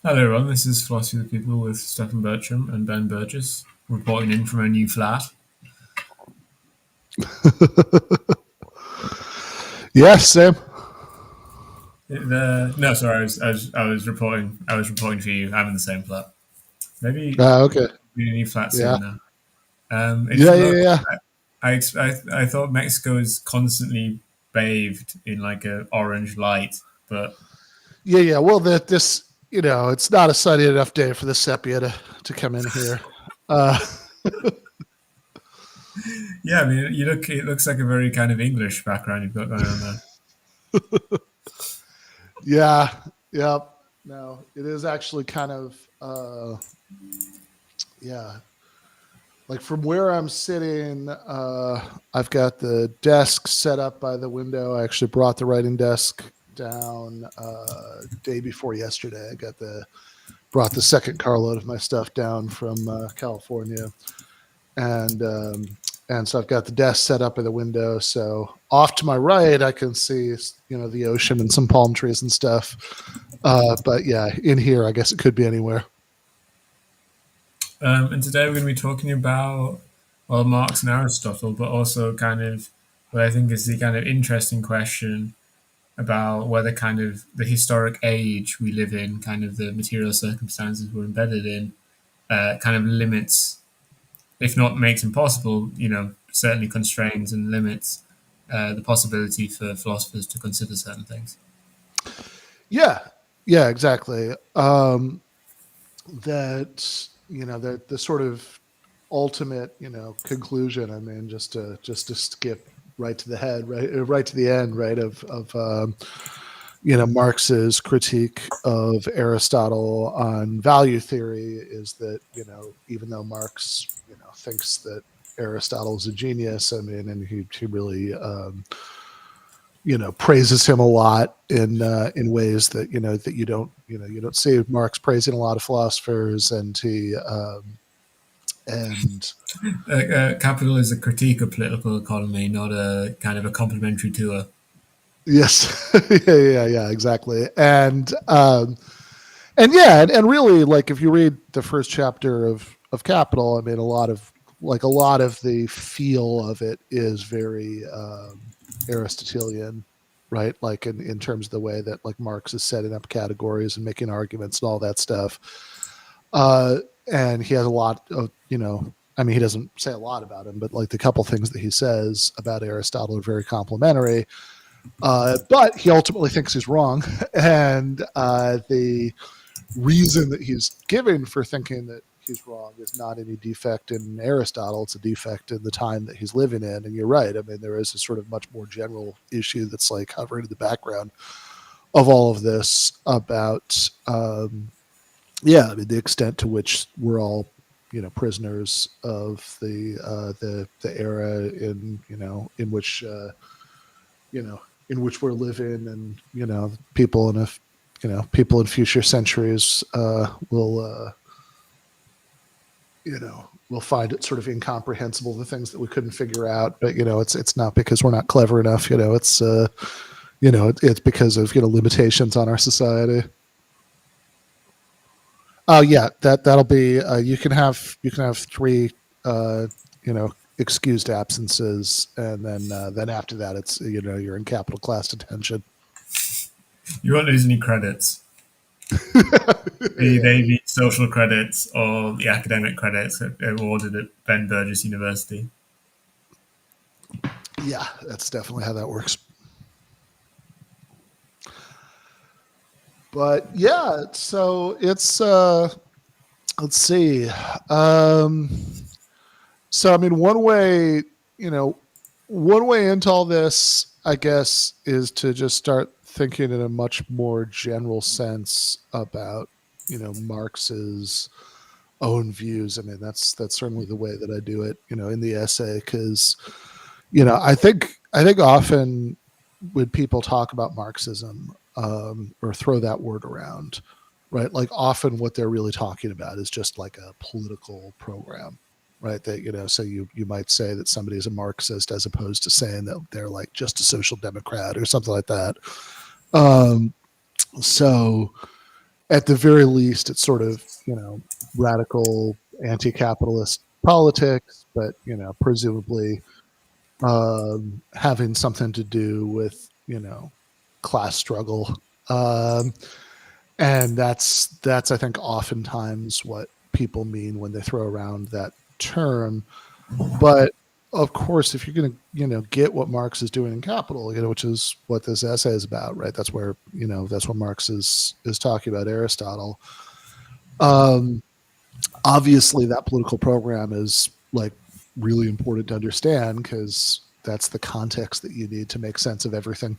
Hello everyone, this is Philosophy of the People with Stefan Bertram and Ben Burgess, reporting in from a new flat. Yes, Sam. No, sorry, I was reporting. I was reporting for you. I'm in the same flat. Maybe Okay. be in a new flat Yeah. soon now. If Yeah. you Yeah. look, Yeah. I thought Mexico is constantly bathed in like a orange light, but Yeah. Yeah. Well, it's not a sunny enough day for the sepia to come in here. Uh, yeah, I mean, you look. It looks like a very kind of English background you've got going on there. yeah. Yeah. No, it is actually kind of, yeah. Like from where I'm sitting, I've got the desk set up by the window. I actually brought the writing desk down day before yesterday. I brought the second carload of my stuff down from California, and so I've got the desk set up in the window. So off to my right, I can see the ocean and some palm trees and stuff. But yeah, in here, I guess it could be anywhere. And today we're going to be talking about, well, Marx and Aristotle, but also kind of what I think is the kind of interesting question about whether kind of the historic age we live in, kind of the material circumstances we're embedded in, kind of limits, if not makes impossible, certainly constrains and limits the possibility for philosophers to consider certain things. Yeah, yeah, exactly. That the sort of ultimate conclusion. I mean, just to skip right to the head, right to the end, right of Marx's critique of Aristotle on value theory is that even though Marx thinks that Aristotle is a genius, I mean, and he really praises him a lot in ways that that you don't see Marx praising a lot of philosophers, and he and Capital is a critique of political economy, not a kind of a complementary tour. yes, yeah, exactly, and yeah, and really, like if you read the first chapter of Capital, I mean, a lot of the feel of it is very Aristotelian, right? Like in terms of the way that like Marx is setting up categories and making arguments and all that stuff. Uh, and he has a lot of I mean, he doesn't say a lot about him, but like the couple things that he says about Aristotle are very complimentary. But he ultimately thinks he's wrong, and the reason that he's giving for thinking that he's wrong is not any defect in Aristotle. It's a defect in the time that he's living in. And you're right. I mean, there is a sort of much more general issue that's like hovering in the background of all of this about, I mean, the extent to which we're all, prisoners of the era in which, in which we're living, and people in a people in future centuries will find it sort of incomprehensible, the things that we couldn't figure out. But it's not because we're not clever enough. It's because of limitations on our society. Oh yeah, that'll be. You can have three. Excused absences, and then after that, it's you're in capital class detention. You won't lose any credits, be Yeah, they be social credits or the academic credits awarded at Ben Burgess University. yeah, that's definitely how that works. But yeah, so it's let's see. Um, so I mean, one way into all this, I guess, is to just start thinking in a much more general sense about Marx's own views. I mean, that's certainly the way that I do it, in the essay, because I think often when people talk about Marxism, or throw that word around, right? Like often what they're really talking about is just like a political program, right? That so you might say that somebody is a Marxist as opposed to saying that they're like just a social democrat or something like that. Um, so at the very least, it's sort of, radical anti-capitalist politics, but, presumably having something to do with, class struggle. Um, and that's I think oftentimes what people mean when they throw around that term. But of course, if you're going to, get what Marx is doing in Capital, which is what this essay is about, right? That's where, that's what Marx is talking about Aristotle. Um, Obviously, that political program is like really important to understand because that's the context that you need to make sense of everything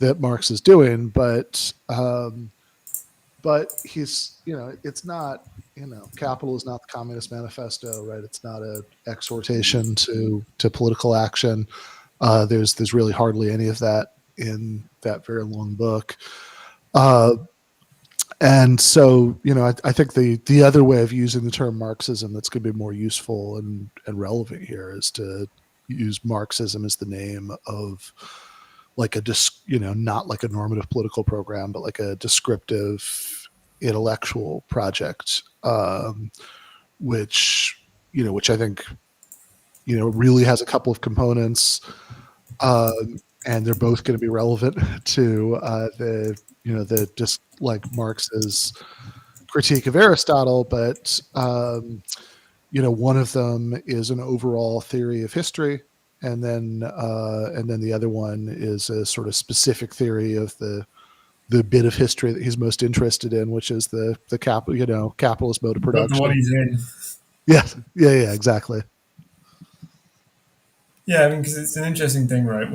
that Marx is doing. But he's, it's not, Capital is not the Communist Manifesto, right? It's not a exhortation to political action. There's really hardly any of that in that very long book. And so, I think the other way of using the term Marxism that's going to be more useful and relevant here is to use Marxism as the name of like not like a normative political program, but like a descriptive intellectual project, which I think, really has a couple of components, and they're both going to be relevant to the just like Marx's critique of Aristotle, but one of them is an overall theory of history, and then the other one is a sort of specific theory of the bit of history that he's most interested in, which is the capitalist mode of The one production. he's in. Yeah, exactly. Yeah, I mean, because it's an interesting thing, right?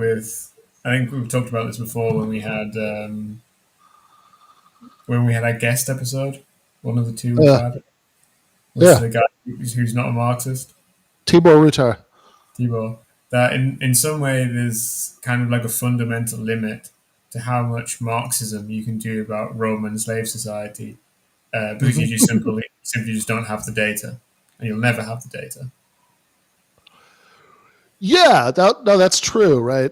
I think we've talked about this before when we had our guest episode. One of the two we've Uh, had was yeah, the guy who's not a Marxist, Tibor Rutar. Thibault. That in some way there's kind of like a fundamental limit to how much Marxism you can do about Roman slave society, because you Mhm. just simply just don't have the data, and you'll never have the data. Yeah, no, that's true, right?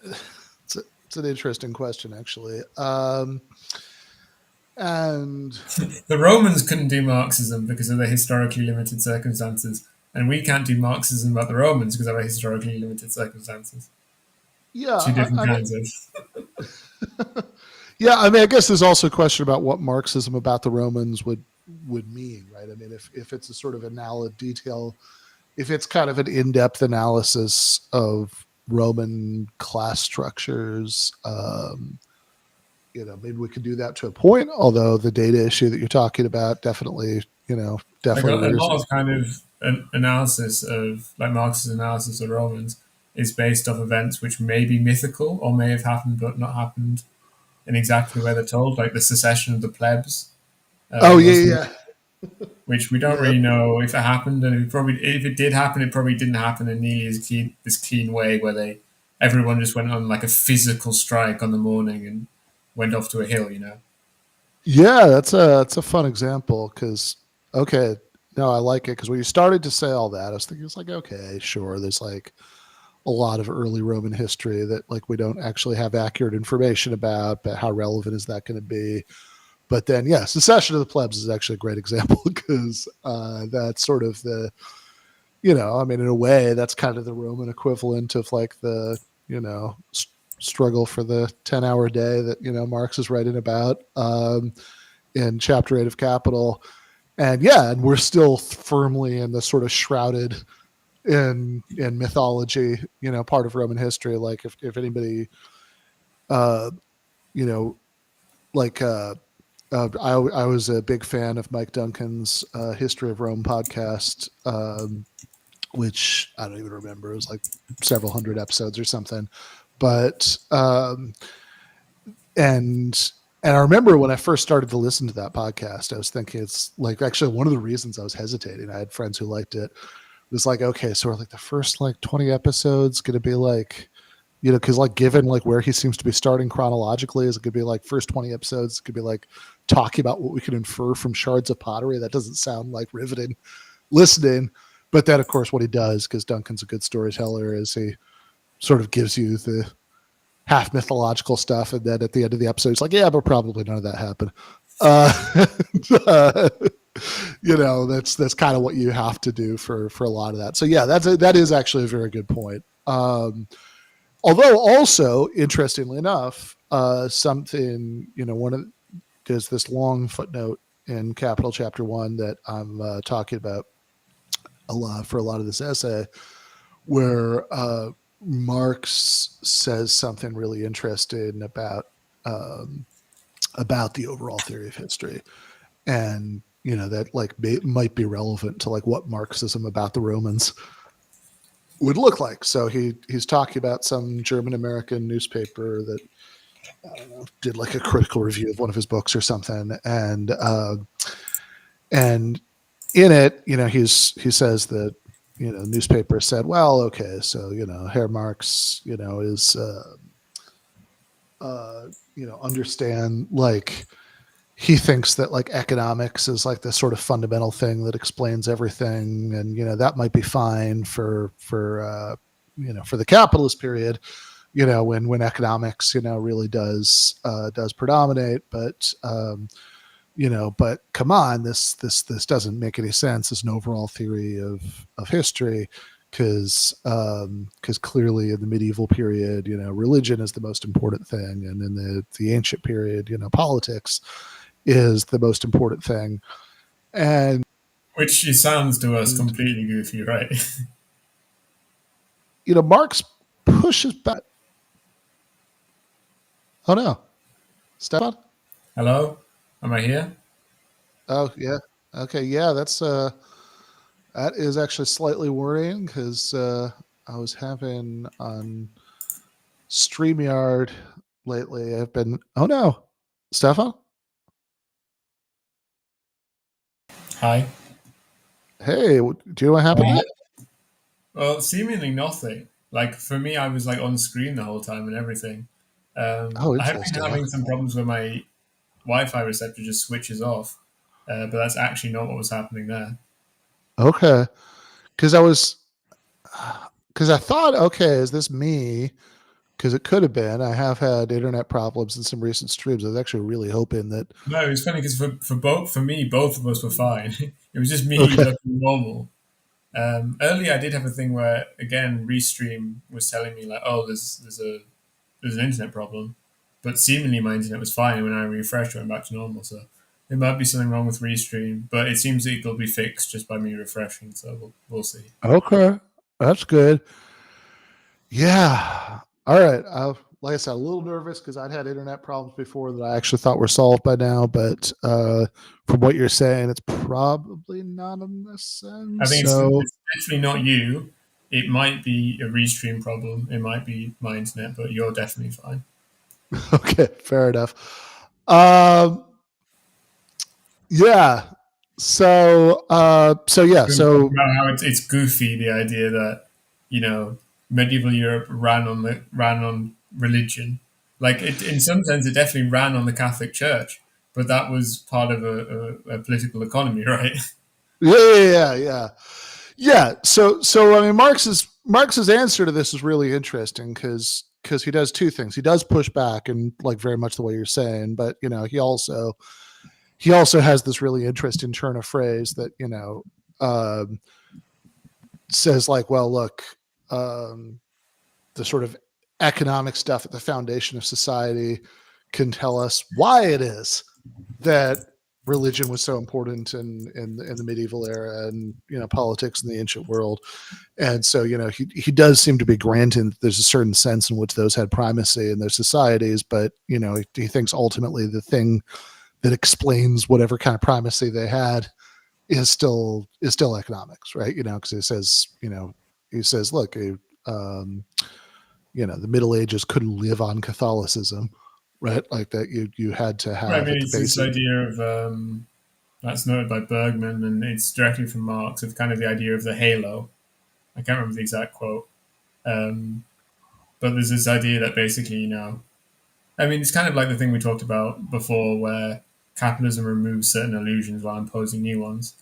It's an interesting question, actually. And The Romans couldn't do Marxism because of their historically limited circumstances, and we can't do Marxism about the Romans because of our historically limited circumstances. Two yeah, different I mean, kinds of. yeah, I mean, I guess there's also a question about what Marxism about the Romans would mean, right? I mean, if it's a sort of detail, if it's kind of an in-depth analysis of Roman class structures, maybe we could do that to a point. Although the data issue that you're talking about definitely, Like a definitely rears. lot of kind of an analysis of like Marx's analysis of Romans is based off events which may be mythical or may have happened but not happened in exactly the way they're told, like the secession of the plebs Oh yeah, was, yeah, which we don't yeah. really know if it happened, and if it did happen, it probably didn't happen in nearly this clean way where everyone just went on like a physical strike on the morning and went off to a hill, you know. Yeah, that's a fun example because okay, no, I like it because when you started to say all that, I was thinking it's like okay, sure, there's like a lot of early Roman history that like we don't actually have accurate information about, but how relevant is that going to be? But then, yeah, secession of the plebs is actually a great example because that's sort of I mean, in a way, that's kind of the Roman equivalent of like the, struggle for the 10-hour day that, Marx is writing about in chapter 8 of Capital. And yeah, and we're still firmly in the sort of shrouded in mythology, part of Roman history. Like if anybody, uh, you know, like I was a big fan of Mike Duncan's History of Rome podcast, which I don't even remember. It was like several hundred episodes or something. But and I remember when I first started to listen to that podcast, I was thinking it's like actually one of the reasons I was hesitating. I had friends who liked it. It was like, okay, so are like the first like 20 episodes going to be like, because like given like where he seems to be starting chronologically, is it could be like first 20 episodes, it could be like talking about what we can infer from shards of pottery. That doesn't sound like riveting listening. But then, of course, what he does, because Duncan's a good storyteller, is he sort of gives you half mythological stuff, and then at the end of the episode, it's like, yeah, but probably none of that happened. Uh, uh, that's kind of what you have to do for a lot of that. So yeah, that is actually a very good point. Although also interestingly enough, something one of there's this long footnote in Capital Chapter 1 that I'm talking about a lot for a lot of this essay, where Marx says something really interesting about the overall theory of history, and that like might be relevant to like what Marxism about the Romans would look like. So he's talking about some German American newspaper that I don't know did like a critical review of one of his books or something, and in it, he says that newspaper said, well, okay, so Herr Marx, is understand like he thinks that like economics is like the sort of fundamental thing that explains everything, and that might be fine for the capitalist period, when economics really does predominate, but come on, this doesn't make any sense as an overall theory of history, because clearly in the medieval period, religion is the most important thing, and in the ancient period, politics is the most important thing. And Which sounds to us completely goofy, right? Marx pushes back. Oh no, Stefan. Hello? Am I here? Oh yeah. Okay. Yeah. That is actually slightly worrying, because I was having on StreamYard lately. I've been. Oh no, Stefan. Hi. Hey, do you know what happened to that? Well, seemingly nothing. Like for me, I was like on screen the whole time and everything. Oh, I have been interesting. having some problems where my Wi-Fi receptor just switches off, but that's actually not what was happening there. Okay, because I thought, okay, is this me? Because it could have been. I have had internet problems in some recent streams. I was actually really hoping that. No, it was funny because for me, both of us were fine. It was just me Okay. looking normal. Earlier, I did have a thing where again, Restream was telling me like, "Oh, there's an internet problem," but seemingly my internet was fine. And when I refreshed, it went back to normal. So it might be something wrong with Restream, but it seems that it'll be fixed just by me refreshing. So we'll see. Okay, that's good. Yeah. All right. Like I said, a little nervous because I'd had internet problems before that I actually thought were solved by now. But from what you're saying, it's probably not in this I sense. think So, it's definitely not you. It might be a Restream problem. It might be my internet, but you're definitely fine. okay, fair enough. Um, yeah. So yeah. We were talking So about how it's goofy the idea that medieval Europe ran on religion. Like in some sense, it definitely ran on the Catholic Church, but that was part of a political economy, right? yeah. Yeah. So I mean, Marx's answer to this is really interesting, because he does two things. He does push back, and like very much the way you're saying, but he also has this really interesting turn of phrase that um, says like, well, look, um, the sort of economic stuff at the foundation of society can tell us why it is that religion was so important in the medieval era, and politics in the ancient world. And so he does seem to be granting that there's a certain sense in which those had primacy in their societies, but he thinks ultimately the thing that explains whatever kind of primacy they had is still economics, right? Because he says, look, um, the Middle Ages couldn't live on Catholicism, right? Like that, you had to Right. I have mean, at the it's this basic. idea of that's noted by Bergman, and it's directly from Marx of kind of the idea of the halo. I can't remember the exact quote, um, but there's this idea that basically, I mean, it's kind of like the thing we talked about before, where capitalism removes certain illusions while imposing new ones.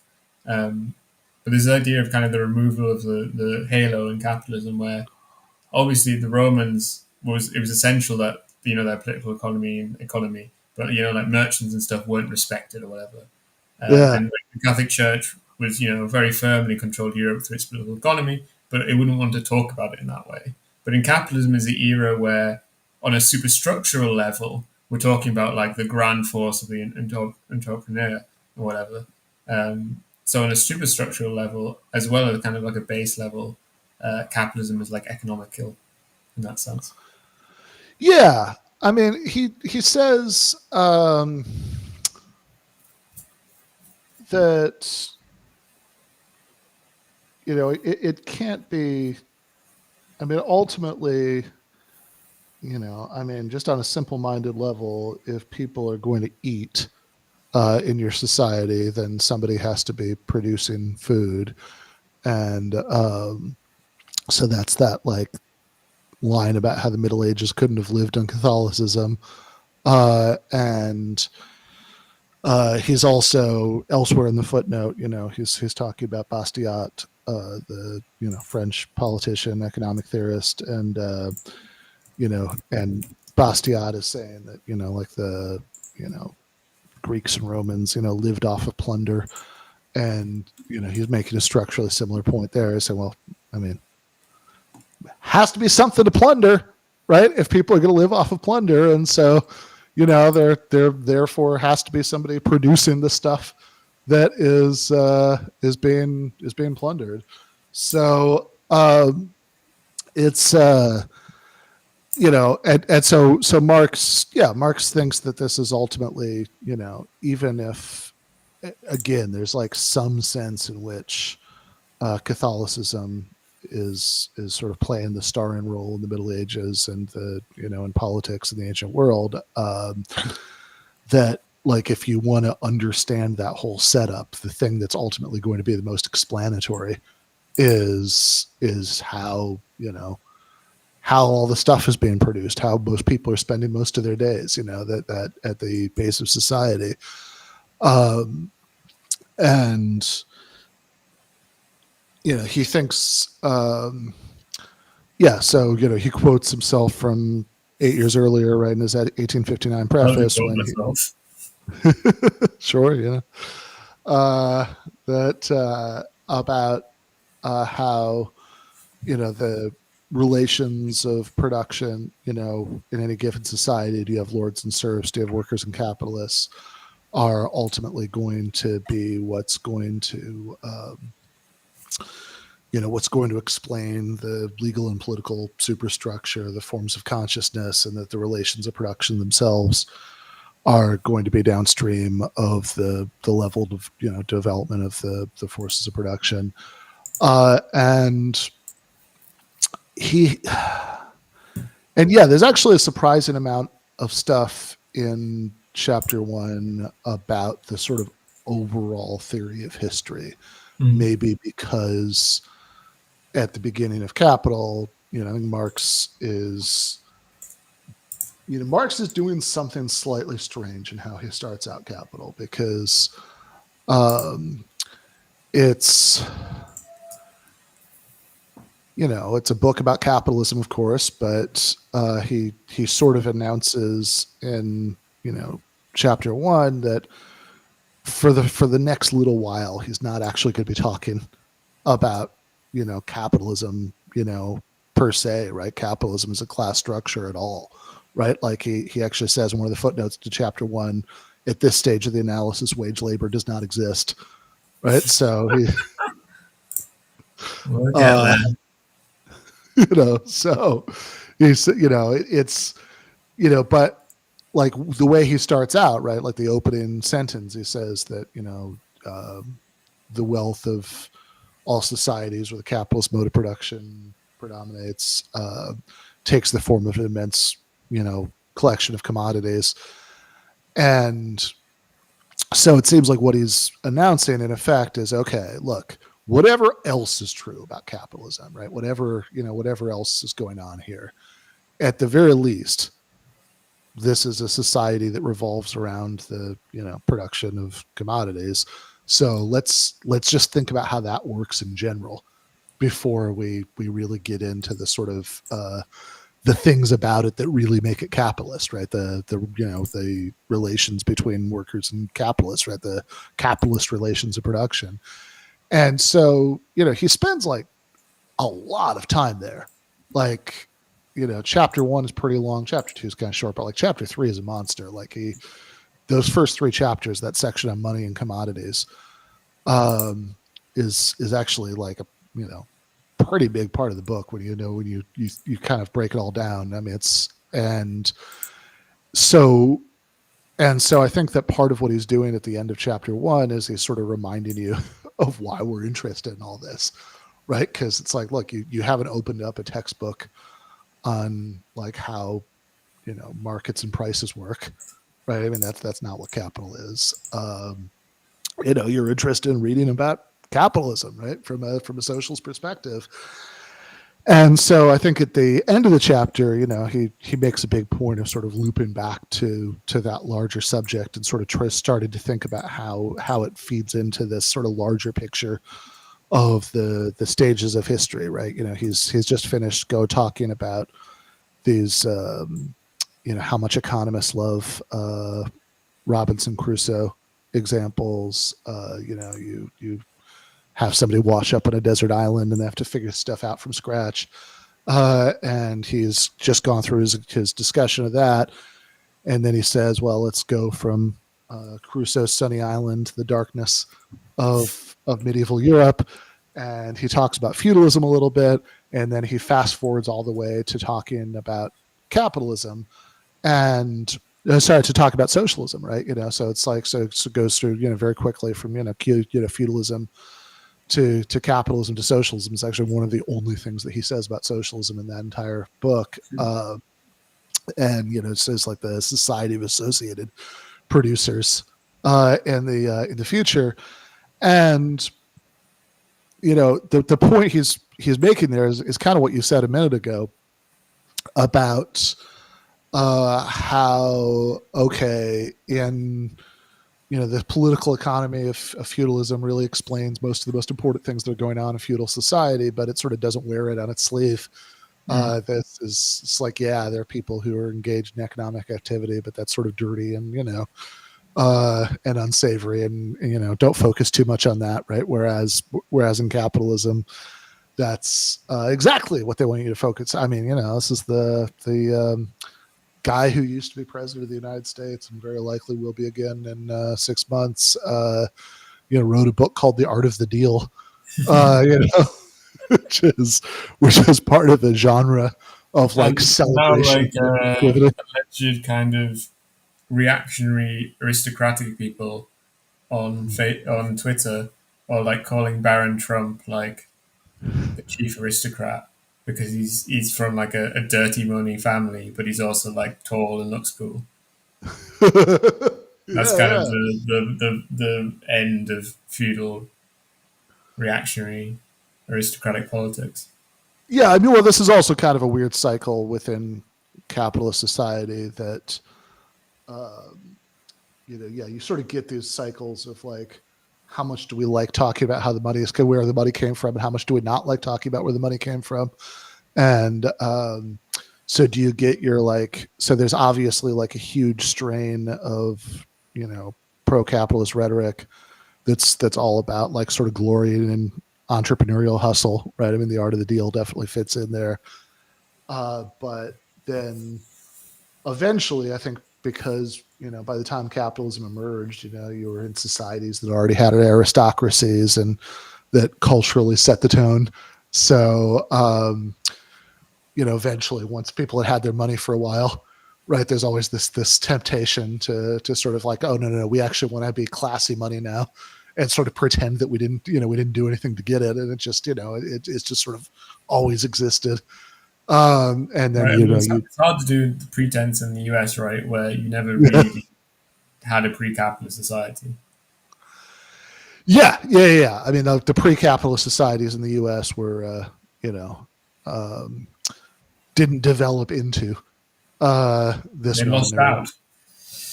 Um, but there's the idea of kind of the removal of the halo in capitalism, where obviously the Romans it was essential that their political economy, but like merchants and stuff weren't respected or whatever. Yeah. And the Catholic Church was very firmly controlled Europe through its political economy, but it wouldn't want to talk about it in that way. But in capitalism is the era where, on a superstructural level, we're talking about like the grand force of the entrepreneur or whatever. So on a superstructural level, as well as kind of like a base level, capitalism is like economical in that sense. Yeah. I mean, he says that it can't be. I mean, ultimately, I mean, just on a simple-minded level, if people are going to eat in your society, then somebody has to be producing food, and so that's that like line about how the Middle Ages couldn't have lived on Catholicism, and he's also elsewhere in the footnote. He's talking about Bastiat, the French politician, economic theorist, and and Bastiat is saying that like the Greeks and Romans lived off of plunder, and he's making a structurally similar point there. He's saying, well, I mean, has to be something to plunder, right? If people are going to live off of plunder, and so there therefore has to be somebody producing the stuff that is being plundered. So it's and so Marx thinks that this is ultimately even if again there's like some sense in which Catholicism is sort of playing the starring role in the Middle Ages and the in politics in the ancient world, that like if you want to understand that whole setup, the thing that's ultimately going to be the most explanatory is how how all the stuff is being produced, how most people are spending most of their days, that at the base of society, and he thinks, so he quotes himself from 8 years earlier, right, in his 1859 preface when he, sure, that about how the relations of production, in any given society, do you have lords and serfs, do you have workers and capitalists, are ultimately going to be what's going to what's going to explain the legal and political superstructure, the forms of consciousness, and that the relations of production themselves are going to be downstream of the level of development of the forces of production, and there's actually a surprising amount of stuff in chapter 1 about the sort of overall theory of history. Maybe because at the beginning of Capital, I think Marx is doing something slightly strange in how he starts out Capital, because it's it's a book about capitalism, of course, but he sort of announces in chapter 1 that for the next little while he's not actually going to be talking about capitalism per se, right? Capitalism is a class structure at all, right? Like he actually says in one of the footnotes to chapter 1, at this stage of the analysis, wage labor does not exist, right? So he we'll get there. So he's it's but like the way he starts out, right, like the opening sentence, he says that the wealth of all societies where the capitalist mode of production predominates takes the form of an immense collection of commodities. And so it seems like what he's announcing in effect is, okay, look, whatever else is true about capitalism, right, whatever else is going on here, at the very least, this is a society that revolves around the production of commodities. So let's just think about how that works in general before we really get into the sort of the things about it that really make it capitalist, right? The relations between workers and capitalists, right? The capitalist relations of production. And so, he spends like a lot of time there. Like, chapter 1 is pretty long, chapter 2 is kind of short, but like chapter 3 is a monster. Like those first 3 chapters, that section on money and commodities, is actually like a, pretty big part of the book when you kind of break it all down. I mean, so I think that part of what he's doing at the end of chapter 1 is he's sort of reminding you of why we're interested in all this, right? Because it's like, look, you haven't opened up a textbook on like how markets and prices work, right? I mean, that's not what capital is. You're interested in reading about capitalism, right, from a socialist perspective. And so I think at the end of the chapter, he makes a big point of sort of looping back to that larger subject and sort of started to think about how it feeds into this sort of larger picture of the stages of history, right? He's just finished talking about these, how much economists love Robinson Crusoe examples. You have somebody wash up on a desert island and they have to figure stuff out from scratch. And he's just gone through his discussion of that. And then he says, well, let's go from Crusoe's sunny island to the darkness of medieval Europe. And he talks about feudalism a little bit. And then he fast forwards all the way to talking about capitalism and to talk about socialism, right? So it's like, so it goes through, very quickly from, feudalism to capitalism to socialism. Is actually one of the only things that he says about socialism in that entire book. And it says like the Society of Associated Producers in the future. And the point he's making there is kind of what you said a minute ago about how in the political economy of feudalism really explains most of the most important things that are going on in feudal society, but it sort of doesn't wear it on its sleeve. It's like, yeah, there are people who are engaged in economic activity, but that's sort of dirty and, and unsavory and don't focus too much on that. Right. Whereas in capitalism, that's exactly what they want you to focus. I mean, this is the guy who used to be president of the United States and very likely will be again in 6 months, wrote a book called The Art of the Deal, which is part of the genre of like celebration. Like alleged kind of reactionary aristocratic people on Twitter, or like calling Baron Trump like the chief aristocrat because he's from like a dirty money family, but he's also like tall and looks cool. That's kind of the end of feudal reactionary aristocratic politics. Yeah, I mean, well, this is also kind of a weird cycle within capitalist society that, you sort of get these cycles of like, how much do we like talking about how the money is, where the money came from, and how much do we not like talking about where the money came from? And so do you get your like, so there's obviously like a huge strain of, pro-capitalist rhetoric that's all about like sort of glorying in entrepreneurial hustle, right? I mean, the art of the deal definitely fits in there. But then eventually, I think because, by the time capitalism emerged, you were in societies that already had aristocracies and that culturally set the tone. So, eventually once people had their money for a while, right, there's always this temptation to sort of like, oh, no, we actually want to be classy money now and sort of pretend that we didn't do anything to get it. And it just, it's just sort of always existed. And then, right, it's hard to do the pretense in the US, right, where you never really had a pre-capitalist society. Yeah. I mean, the pre-capitalist societies in the U.S. were, didn't develop into this They one. lost out.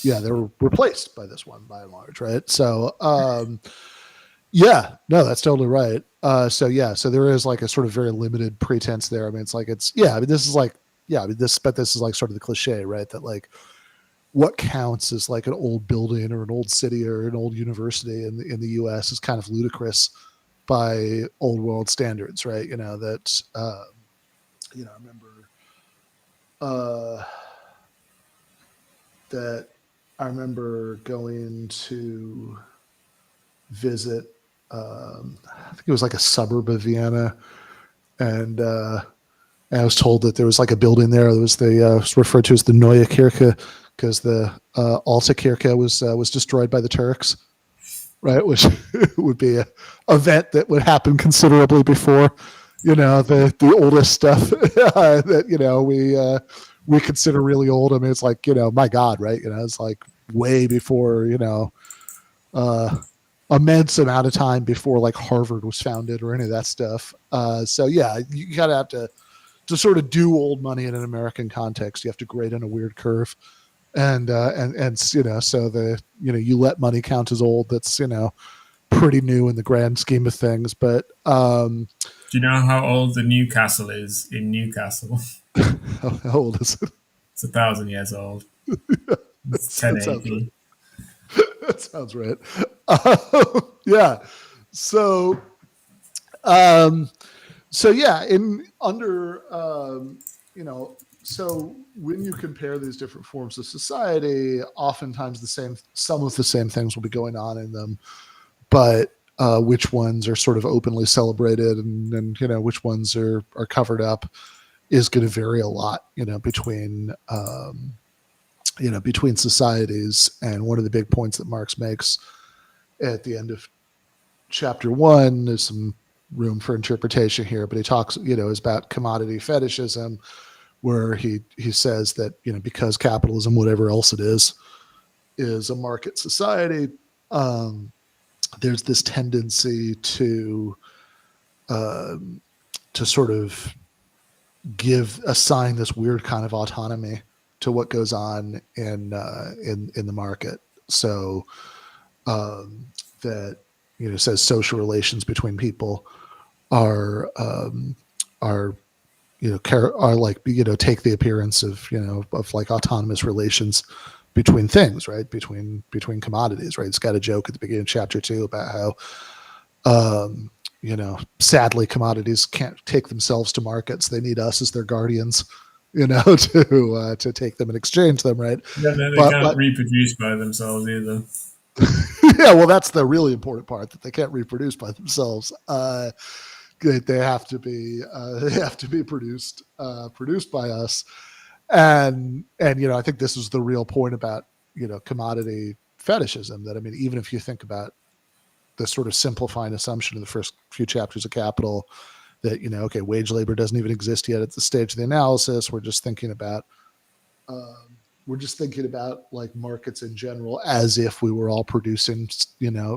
Yeah, they were replaced by this one by and large, right? So, yeah, no, that's totally right. So there is like a sort of very limited pretense there. I mean, this is like yeah, I mean, this is like sort of the cliche, right? That like what counts as like an old building or an old city or an old university in the U.S. is kind of ludicrous by old world standards, right? I remember uh, that I remember going to visit. I think it was like a suburb of Vienna, and I was told that there was like a building there that was referred to as the Neue Kirche because the Alte Kirche was destroyed by the Turks, right? Which would be a event that would happen considerably before, the oldest stuff that we consider really old. I mean, it's like my God, right? It's like way before uh, immense amount of time before like Harvard was founded or any of that stuff. So yeah, you gotta have to sort of do old money in an American context. You have to grade on a weird curve, and so you let money count as old. That's pretty new in the grand scheme of things. But Do you know how old the Newcastle is in Newcastle? how old is it? It's 1,000 years old. It's That sounds right. 1080. That sounds right. Yeah. So, um, so yeah, in under so when you compare these different forms of society, oftentimes some of the same things will be going on in them, but which ones are sort of openly celebrated and which ones are covered up is going to vary a lot, between societies. And one of the big points that Marx makes at the end of chapter 1, there's some room for interpretation here, but he talks, is about commodity fetishism, where he says that, because capitalism, whatever else it is a market society, there's this tendency to sort of assign this weird kind of autonomy to what goes on in the market. So that says social relations between people are like take the appearance of like autonomous relations between things, right? Between commodities, right? It's got a joke at the beginning of chapter 2 about how sadly commodities can't take themselves to markets. They need us as their guardians, to take them and exchange them, right? Yeah, no, they But can't reproduce by themselves either. yeah, well, that's the really important part, that they can't reproduce by themselves. They have to be produced by us, and I think this is the real point about commodity fetishism. That, I mean, even if you think about the sort of simplifying assumption in the first few chapters of Capital, that okay, wage labor doesn't even exist yet at the stage of the analysis. We're just thinking about like markets in general, as if we were all producing,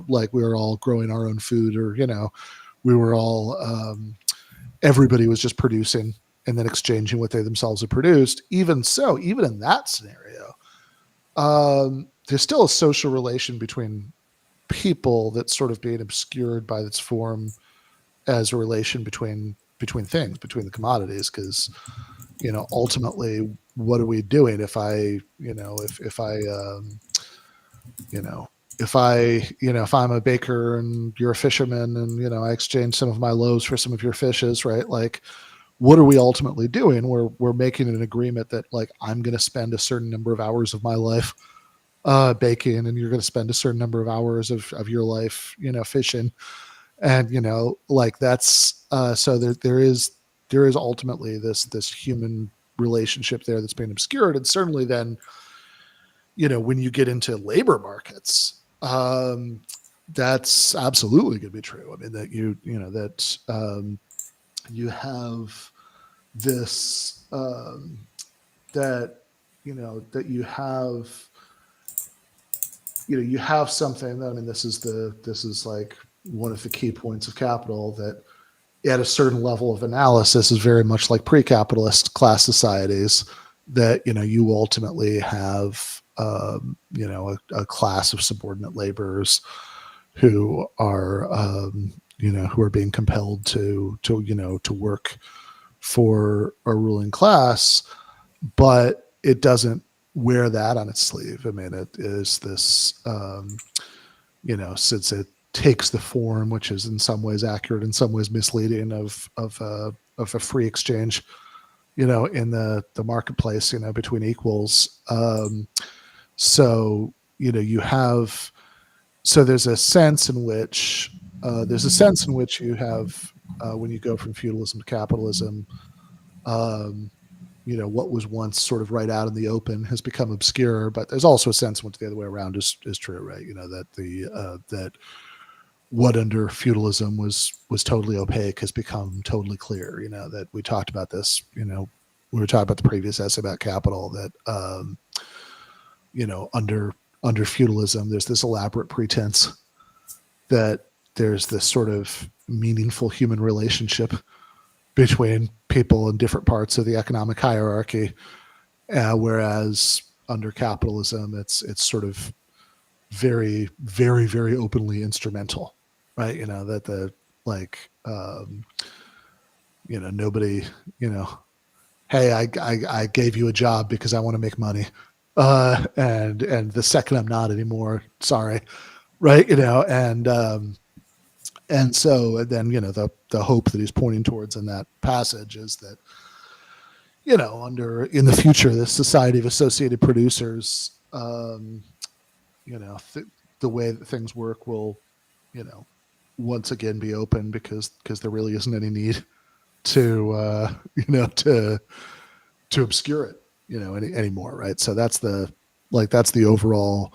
like we were all growing our own food, or we were all everybody was just producing and then exchanging what they themselves had produced. Even so, even in that scenario, there's still a social relation between people that's sort of being obscured by its form as a relation between things, between the commodities. Because ultimately, what are we doing if if I'm a baker and you're a fisherman, and I exchange some of my loaves for some of your fishes, right? Like, what are we ultimately doing? We're making an agreement that, like, I'm going to spend a certain number of hours of my life baking, and you're going to spend a certain number of hours of your life fishing. And like, that's so there is ultimately this human relationship there that's being obscured. And certainly then, when you get into labor markets, that's absolutely going to be true. I mean, that you have this that that you have something. I mean, this is like one of the key points of Capital, that at a certain level of analysis is very much like pre-capitalist class societies, that you ultimately have a class of subordinate laborers who are who are being compelled to work for a ruling class, but it doesn't wear that on its sleeve. I mean, it is this, since it takes the form, which is in some ways accurate, in some ways misleading, of a free exchange, in the marketplace, between equals. So you have, so there's a sense in which you have, when you go from feudalism to capitalism, um, what was once sort of right out in the open has become obscure, but there's also a sense in which the other way around is true, right? That that what under feudalism was totally opaque has become totally clear. That we talked about this. We were talking about the previous essay about capital. That under feudalism, there's this elaborate pretense that there's this sort of meaningful human relationship between people in different parts of the economic hierarchy, whereas under capitalism, it's sort of very, very, very openly instrumental, right? That the like, nobody, hey, I gave you a job because I want to make money, and the second I'm not anymore, sorry, right? And so then the hope that he's pointing towards in that passage is that under in the future this society of associated producers, the way that things work will once again be open because there really isn't any need to to obscure it anymore, right? So that's the overall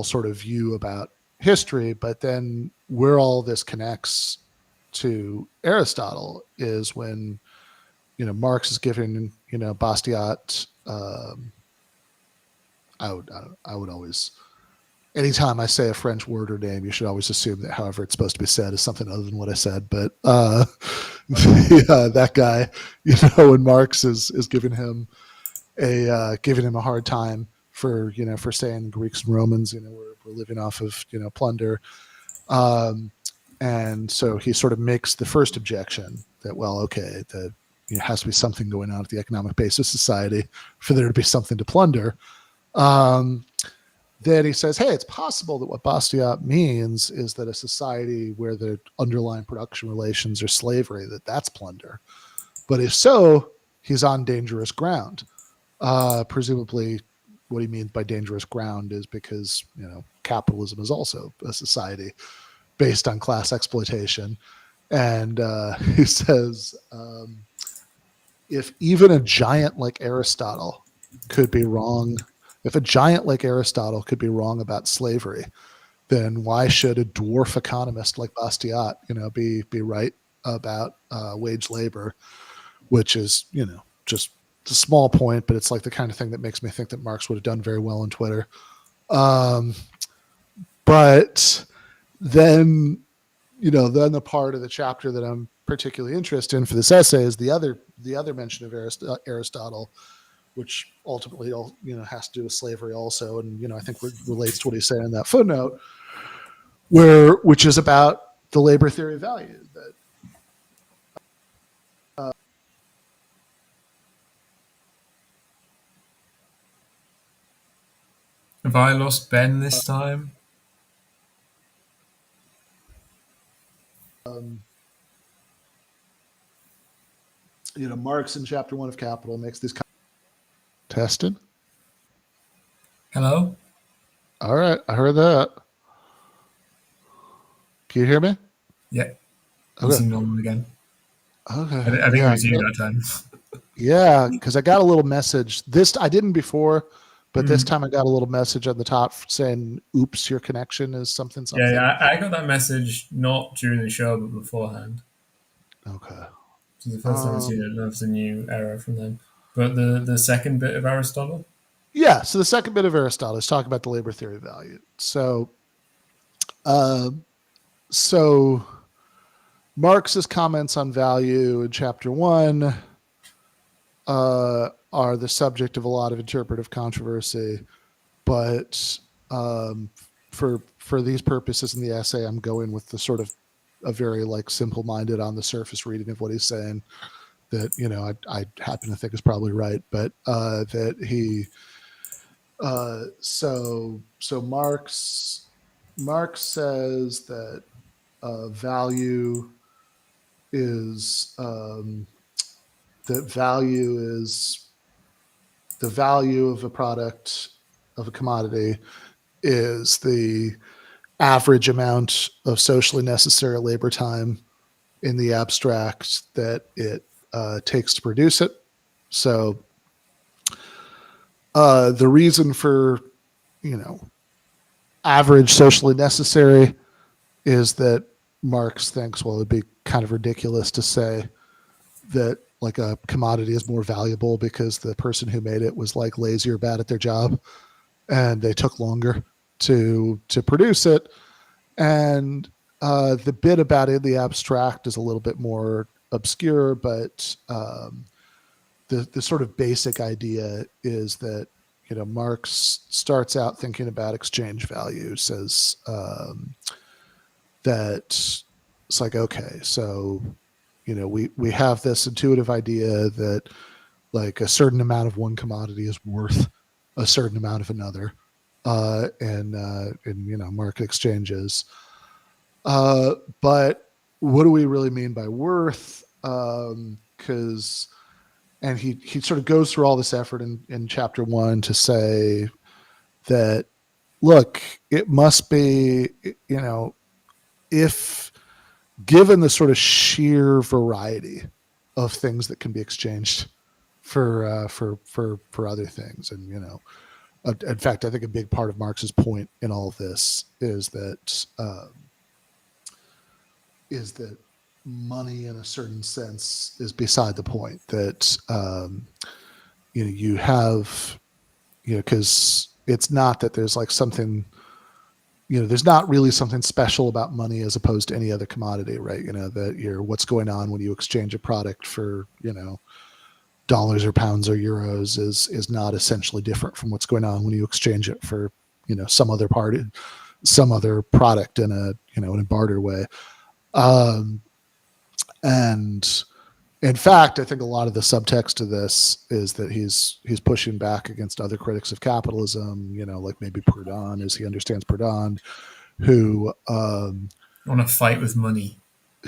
sort of view about history. But then where all this connects to Aristotle is when Marx is giving Bastiat. I would always, anytime I say a French word or name, you should always assume that however it's supposed to be said is something other than what I said. But that guy, when Marx is giving him a hard time for saying Greeks and Romans, we're living off of plunder. And so he sort of makes the first objection that, well, okay, that has to be something going on at the economic base of society for there to be something to plunder. Then he says, hey, it's possible that what Bastiat means is that a society where the underlying production relations are slavery, that's plunder. But if so, he's on dangerous ground. Presumably what he means by dangerous ground is because, capitalism is also a society based on class exploitation. And he says, if even a giant like Aristotle could be wrong, if a giant like Aristotle could be wrong about slavery, then why should a dwarf economist like Bastiat, be right about wage labor, which is, just a small point, but it's like the kind of thing that makes me think that Marx would have done very well on Twitter. But then, then the part of the chapter that I'm particularly interested in for this essay is the other mention of Aristotle, which ultimately has to do with slavery also, and I think relates to what he's saying in that footnote, which is about the labor theory of value. That Have I lost Ben this time? Marx in chapter 1 of Capital makes these tested. Hello? All right, I heard that. Can you hear me? Yeah. You Okay. seem normal again. Okay. I think it was you that time. Yeah, because I got a little message. I didn't before, but this time I got a little message on the top saying, "Oops, your connection is something." Yeah, I got that message not during the show, but beforehand. Okay. So the first time I've seen it, I don't know if it's a new error from them. But the second bit of Aristotle? Yeah, so the second bit of Aristotle is talking about the labor theory of value. So Marx's comments on value in chapter 1 are the subject of a lot of interpretive controversy, but for these purposes in the essay, I'm going with the sort of a very like simple-minded on the surface reading of what he's saying that I happen to think is probably right, but that he so Marx says that value is that value is the value of a product of a commodity is the average amount of socially necessary labor time in the abstract that it takes to produce it. So the reason for average socially necessary is that Marx thinks, well, it'd be kind of ridiculous to say that like a commodity is more valuable because the person who made it was like lazy or bad at their job and they took longer to produce it. And the bit about it in the abstract is a little bit more obscure, but the sort of basic idea is that Marx starts out thinking about exchange value, says that it's like, okay, so we have this intuitive idea that like a certain amount of one commodity is worth a certain amount of another in market exchanges. But what do we really mean by worth? Because and he sort of goes through all this effort in chapter 1 to say that, look, it must be, if given the sort of sheer variety of things that can be exchanged for other things, and in fact, I think a big part of Marx's point in all of this is that money, in a certain sense, is beside the point. That you have, because it's not that there's like something, there's not really something special about money as opposed to any other commodity, right? That what's going on when you exchange a product for dollars or pounds or euros is not essentially different from what's going on when you exchange it for some other product in a barter way. And in fact, I think a lot of the subtext to this is that he's pushing back against other critics of capitalism, like maybe Proudhon, as he understands Proudhon, who want to fight with money.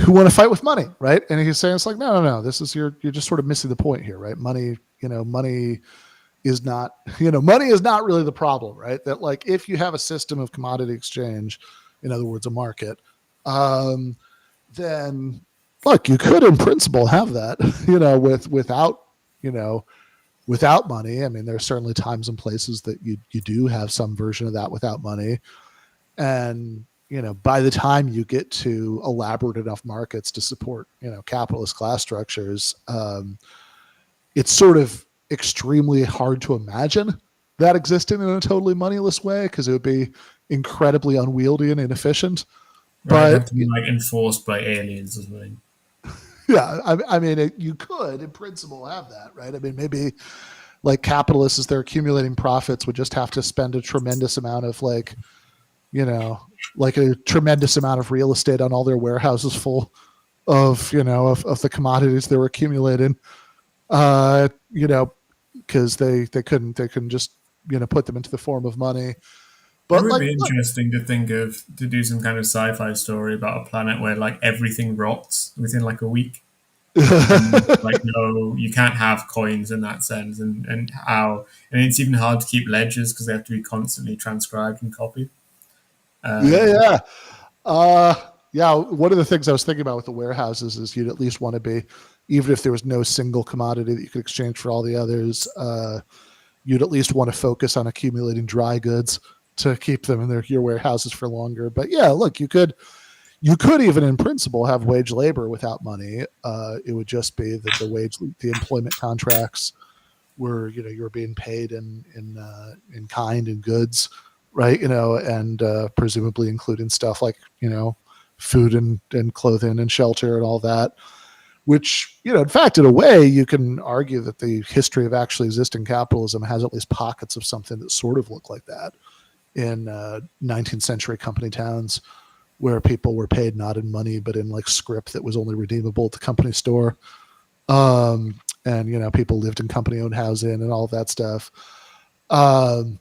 Who want to fight with money, right? And he's saying it's like, no, this is you're just sort of missing the point here, right? Money is not, money is not really the problem, right? That like if you have a system of commodity exchange, in other words, a market, then look, you could in principle have that, without money. I mean, there are certainly times and places that you do have some version of that without money. And, by the time you get to elaborate enough markets to support, capitalist class structures, it's sort of extremely hard to imagine that existing in a totally moneyless way, because it would be incredibly unwieldy and inefficient. Right, But have to be like enforced by aliens or something. Yeah, I mean, you could, in principle, have that, right? I mean, maybe like capitalists, as they're accumulating profits, would just have to spend a tremendous amount of like a tremendous amount of real estate on all their warehouses full of of the commodities they were accumulating, because they couldn't just put them into the form of money. It But would like, be interesting to do some kind of sci-fi story about a planet where like everything rots within like a week. And like no, you can't have coins in that sense, and it's even hard to keep ledgers because they have to be constantly transcribed and copied. yeah. Yeah, one of the things I was thinking about with the warehouses is you'd at least want to be, even if there was no single commodity that you could exchange for all the others, you'd at least want to focus on accumulating dry goods to keep them in your warehouses for longer. But yeah, look, you could even in principle have wage labor without money. It would just be that the employment contracts were, you're being paid in kind and goods, right? And presumably including stuff like, food and clothing and shelter and all that, which, in fact, in a way, you can argue that the history of actually existing capitalism has at least pockets of something that sort of look like that in 19th century company towns, where people were paid not in money but in like scrip that was only redeemable at the company store. And people lived in company-owned housing and all of that stuff. Um,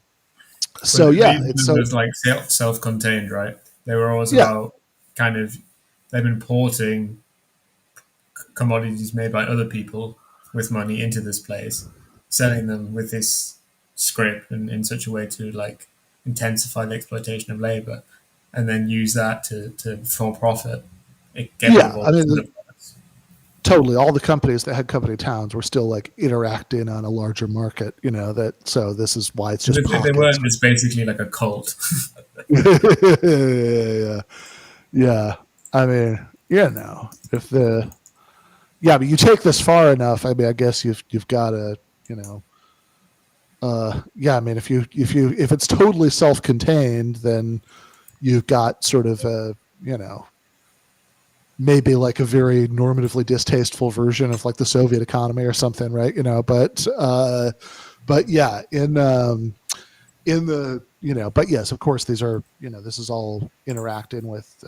But so yeah, these it's were so just like self-contained, right? They were always yeah, about kind of them importing commodities made by other people with money into this place, selling them with this script and in such a way to like intensify the exploitation of labor, and then use that to for profit, get rid yeah. of all I the mean, underproducts. totally. All the companies that had company towns were still like interacting on a larger market. That so this is why it's So just they pockets. weren't just basically like a cult. Yeah, yeah. I mean, if the but you take this far enough. I mean, I guess you've got to, you know, I mean, if it's totally self-contained, then you've got sort of a, maybe like a very normatively distasteful version of like the Soviet economy or something, right? But yeah, in the but yes, of course, these are this is all interacting with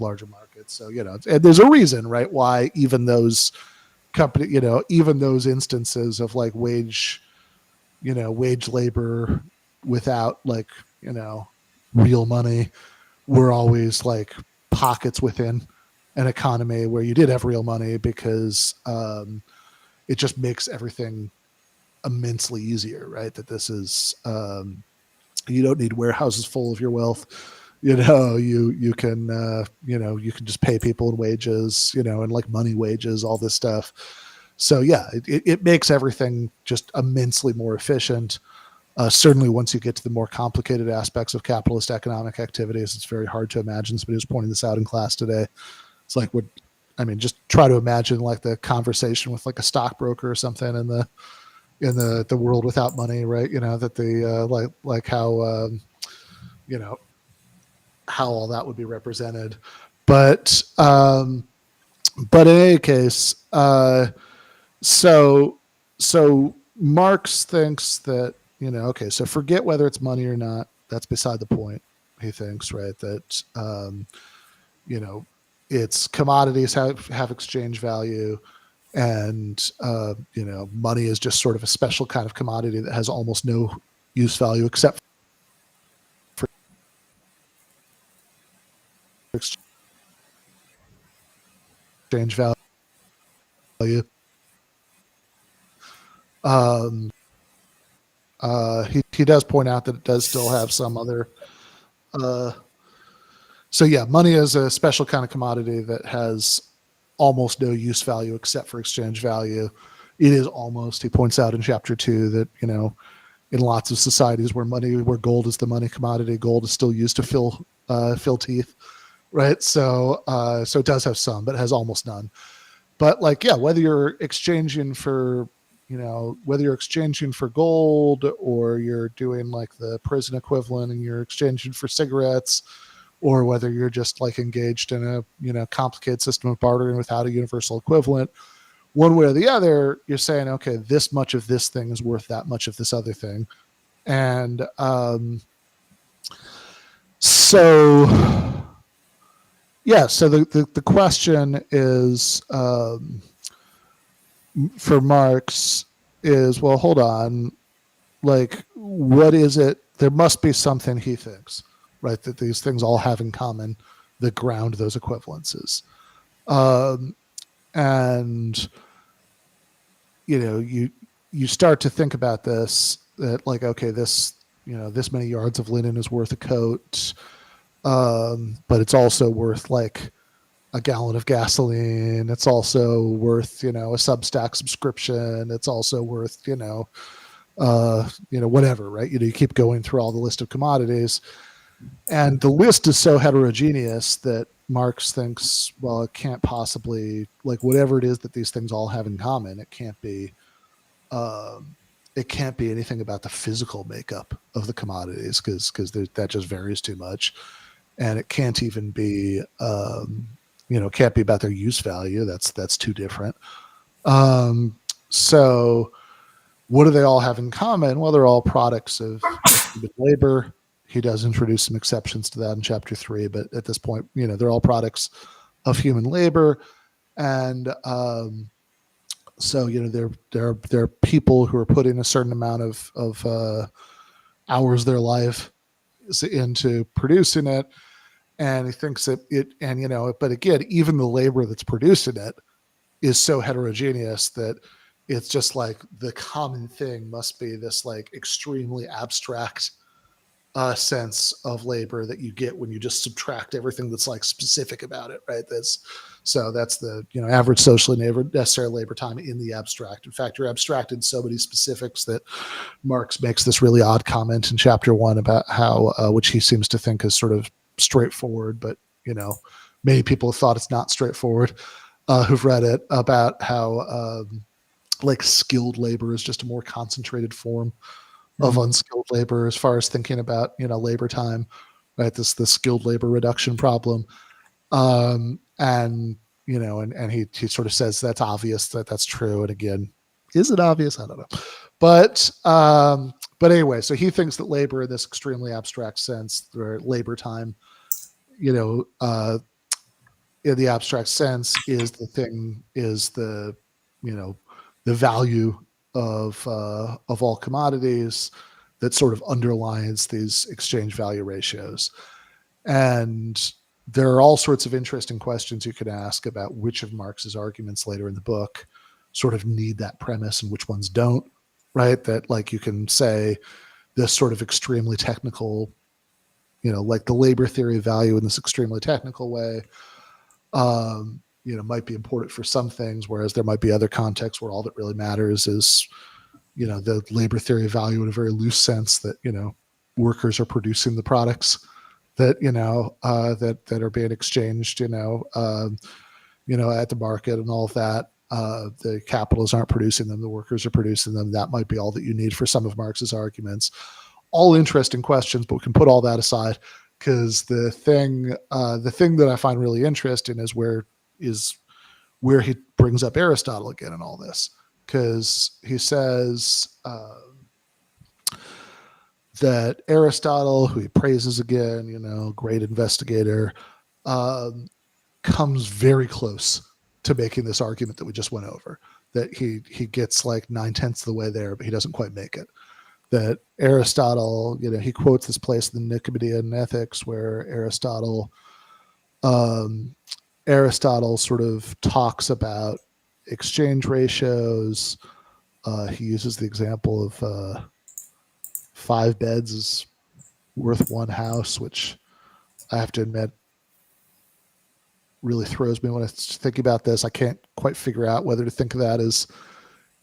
larger markets. So and there's a reason, right, why even those even those instances of like wage labor without like real money were always like pockets within an economy where you did have real money, because it just makes everything immensely easier, right? That this is you don't need warehouses full of your wealth. You can you can just pay people in wages, and like money wages, all this stuff. So yeah, it makes everything just immensely more efficient. Certainly, once you get to the more complicated aspects of capitalist economic activities, it's very hard to imagine. Somebody was pointing this out in class today. It's like, just try to imagine like the conversation with like a stockbroker or something in the world without money, right? That the like how how all that would be represented. But in any case, so Marx thinks that okay, so forget whether it's money or not. That's beside the point. He thinks, right, that you know it's commodities have exchange value, and money is just sort of a special kind of commodity that has almost no use value except for exchange value. Um, he does point out that it does still have some other. So yeah, money is a special kind of commodity that has almost no use value except for exchange value. It is almost, he points out in chapter 2, that in lots of societies where gold is the money commodity, gold is still used to fill teeth, right? So it does have some, but it has almost none. But like, yeah, whether you're exchanging for gold, or you're doing like the prison equivalent and you're exchanging for cigarettes, or whether you're just like engaged in a complicated system of bartering without a universal equivalent, one way or the other, you're saying, okay, this much of this thing is worth that much of this other thing. And so so the question is, for Marx, is, well, hold on, like, what is it? There must be something, he thinks, right, that these things all have in common that ground those equivalences. And you start to think about this, that like, okay, this this many yards of linen is worth a coat, but it's also worth like a gallon of gasoline. It's also worth a Substack subscription. It's also worth whatever, right? You keep going through all the list of commodities, and the list is so heterogeneous that Marx thinks, well, it can't possibly, like, whatever it is that these things all have in common, it can't be anything about the physical makeup of the commodities, because that just varies too much. And it can't even be can't be about their use value. That's too different. So what do they all have in common? Well, they're all products of human labor. he does introduce some exceptions to that in chapter 3, but at this point, they're all products of human labor. And so they're people who are putting a certain amount of hours of their life into producing it, and he thinks that but again, even the labor that's producing it is so heterogeneous that it's just like the common thing must be this like extremely abstract sense of labor that you get when you just subtract everything that's like specific about it, right? That's the average socially necessary labor time in the abstract. In fact, you're abstracted so many specifics that Marx makes this really odd comment in chapter 1 about how, which he seems to think is sort of straightforward, but many people have thought it's not straightforward, who've read it, about how like skilled labor is just a more concentrated form of unskilled labor as far as thinking about labor time, right? The skilled labor reduction problem, and he sort of says that's obvious that that's true, and again, is it obvious? I don't know, but anyway, so he thinks that labor in this extremely abstract sense, or labor time, in the abstract sense, is the the value of all commodities that sort of underlines these exchange value ratios. And there are all sorts of interesting questions you could ask about which of Marx's arguments later in the book sort of need that premise and which ones don't, right? That like you can say this sort of extremely technical, like the labor theory of value in this extremely technical way, might be important for some things, whereas there might be other contexts where all that really matters is, the labor theory of value in a very loose sense, that, workers are producing the products that, that are being exchanged, at the market and all of that. The capitalists aren't producing them, the workers are producing them. That might be all that you need for some of Marx's arguments. All interesting questions, but we can put all that aside, because the thing that I find really interesting is where he brings up Aristotle again in all this, because he says that Aristotle, who he praises again, great investigator, comes very close to making this argument that we just went over. That he gets like 9/10 of the way there, but he doesn't quite make it. That Aristotle, he quotes this place in the Nicomachean Ethics where Aristotle sort of talks about exchange ratios. He uses the example of 5 beds is worth 1 house, which I have to admit really throws me when I think about this. I can't quite figure out whether to think of that as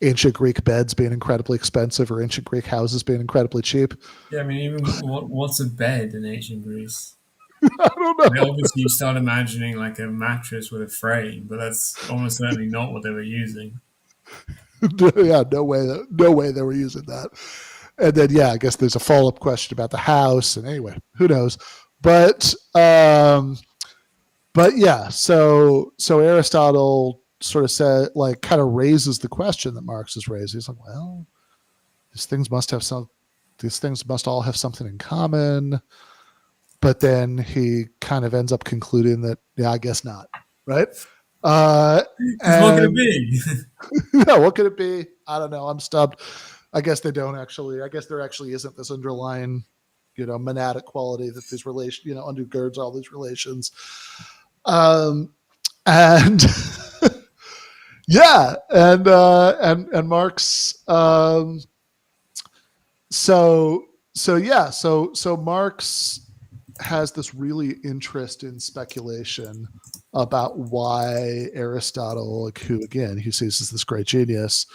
ancient Greek beds being incredibly expensive or ancient Greek houses being incredibly cheap. Yeah, I mean, even what's a bed in ancient Greece? I don't I mean, know. obviously, you start imagining like a mattress with a frame, but that's almost certainly not what they were using. Yeah, no way they were using that. And then I guess there's a follow-up question about the house, and anyway, who knows? But yeah, so Aristotle sort of said, like, kind of raises the question that Marx has raised. He's like, well, these things must all have something in common. But then he kind of ends up concluding that, I guess not, right? Because what could it And be? what could it be? I don't know. I'm stumped. I guess they don't actually. I guess there actually isn't this underlying, monadic quality that these relations, undergirds all these relations. And and Marx. So Marx has this really interesting speculation about why Aristotle, like, who again he sees as this great genius,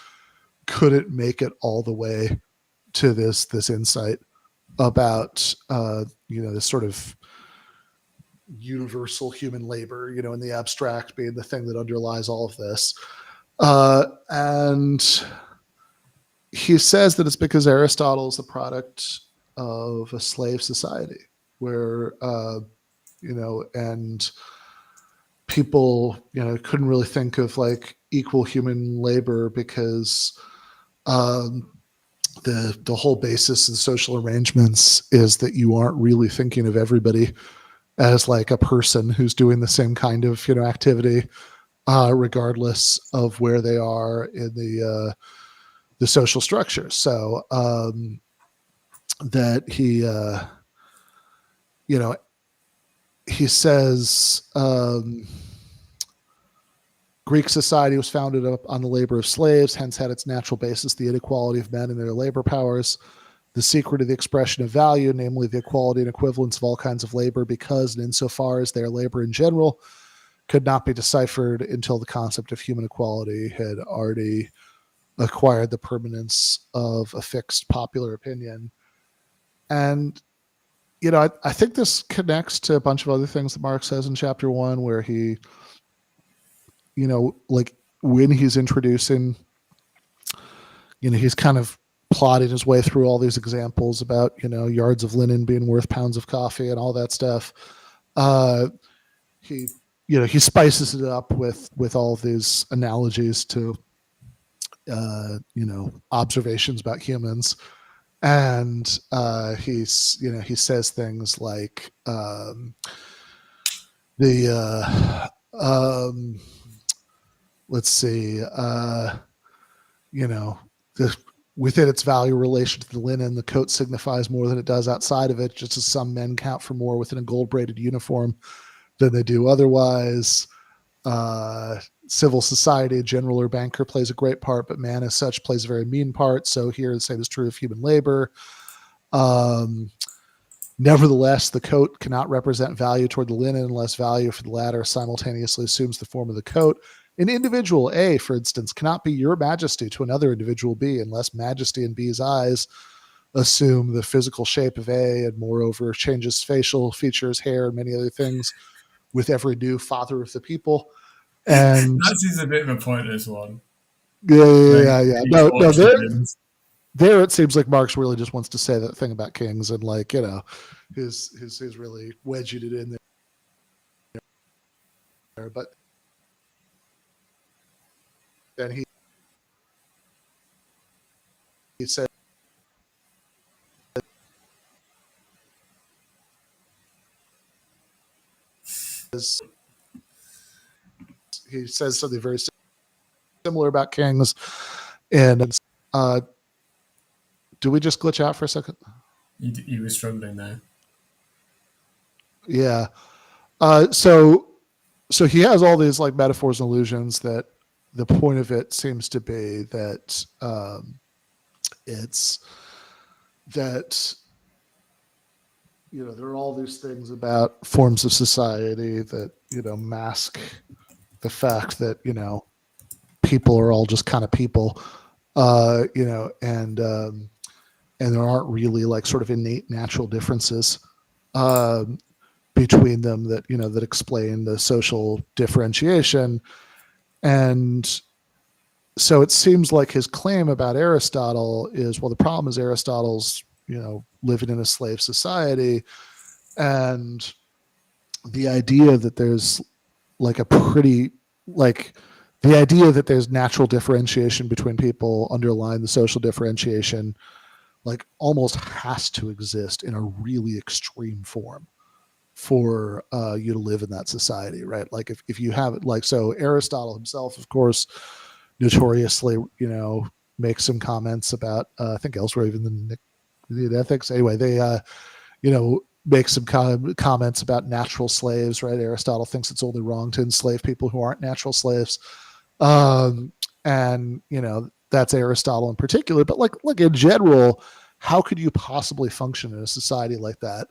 couldn't make it all the way to this insight about this sort of universal human labor, in the abstract being the thing that underlies all of this. And he says that it's because Aristotle is the product of a slave society where, and people, couldn't really think of like equal human labor because the whole basis of social arrangements is that you aren't really thinking of everybody as like a person who's doing the same kind of activity, regardless of where they are in the social structure. So that you know, he says Greek society was founded up on the labor of slaves, hence had its natural basis the inequality of men and their labor powers. The secret of the expression of value, namely the equality and equivalence of all kinds of labor, because and insofar as their labor in general could not be deciphered until the concept of human equality had already acquired the permanence of a fixed popular opinion. And I think this connects to a bunch of other things that Marx says in chapter 1, where he, like when he's introducing, he's kind of plotting his way through all these examples about, yards of linen being worth pounds of coffee and all that stuff. He, he spices it up with all these analogies to, observations about humans. And he says things like the let's see, the within its value relation to the linen, the coat signifies more than it does outside of it, just as some men count for more within a gold braided uniform than they do otherwise. Civil society, a general or banker plays a great part, but man as such plays a very mean part. So here the same is true of human labor. Nevertheless, the coat cannot represent value toward the linen unless value for the latter simultaneously assumes the form of the coat. An individual A, for instance, cannot be your majesty to another individual B unless majesty in B's eyes assume the physical shape of A, and moreover changes facial features, hair, and many other things with every new father of the people. And That seems a bit of a pointless one. yeah, yeah, Like yeah, yeah. these No, orchardlands. there it seems like Marx really just wants to say that thing about kings, and like his really wedging it in there. But then he says he says something very similar about kings. And do we just glitch out for a second? You were struggling there. Yeah. So he has all these like metaphors and allusions that the point of it seems to be that it's that there are all these things about forms of society that mask the fact that people are all just kind of people, and there aren't really like sort of innate natural differences between them that that explain the social differentiation. And so it seems like his claim about Aristotle is, well, the problem is Aristotle's living in a slave society, and the idea that there's like a pretty like the idea that there's natural differentiation between people underlying the social differentiation like almost has to exist in a really extreme form for you to live in that society, right? Like if you have it, like, so Aristotle himself, of course, notoriously, makes some comments about, I think elsewhere, even the ethics. Anyway, they, make some comments about natural slaves, right? Aristotle thinks it's only wrong to enslave people who aren't natural slaves. And, that's Aristotle in particular, but like in general, how could you possibly function in a society like that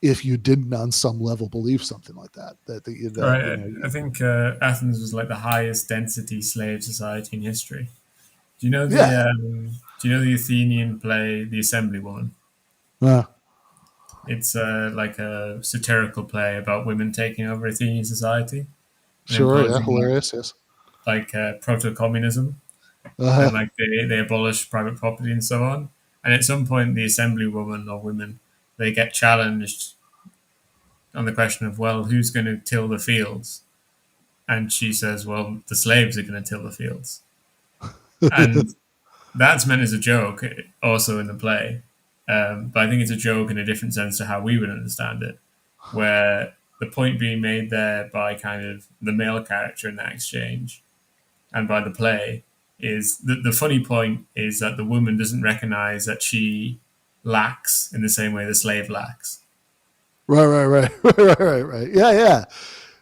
if you didn't on some level believe something like that? All right, I think Athens was like the highest density slave society in history. Do you know yeah, the Athenian play The Assembly Woman? uh, It's like a satirical play about women taking over Athenian society and sure, yeah, imposing hilarious, yes. proto-communism, and Uh, like they abolish private property and so on. And at some point, the assembly woman or women, they get challenged on the question of, well, who's going to till the fields? And she says, well, the slaves are going to till the fields. And that's meant as a joke, also in the play. But I think it's a joke in a different sense to how we would understand it, where the point being made there by kind of the male character in that exchange and by the play is the funny point is that the woman doesn't recognize that she lacks in the same way the slave lacks. Right, right. Yeah, yeah,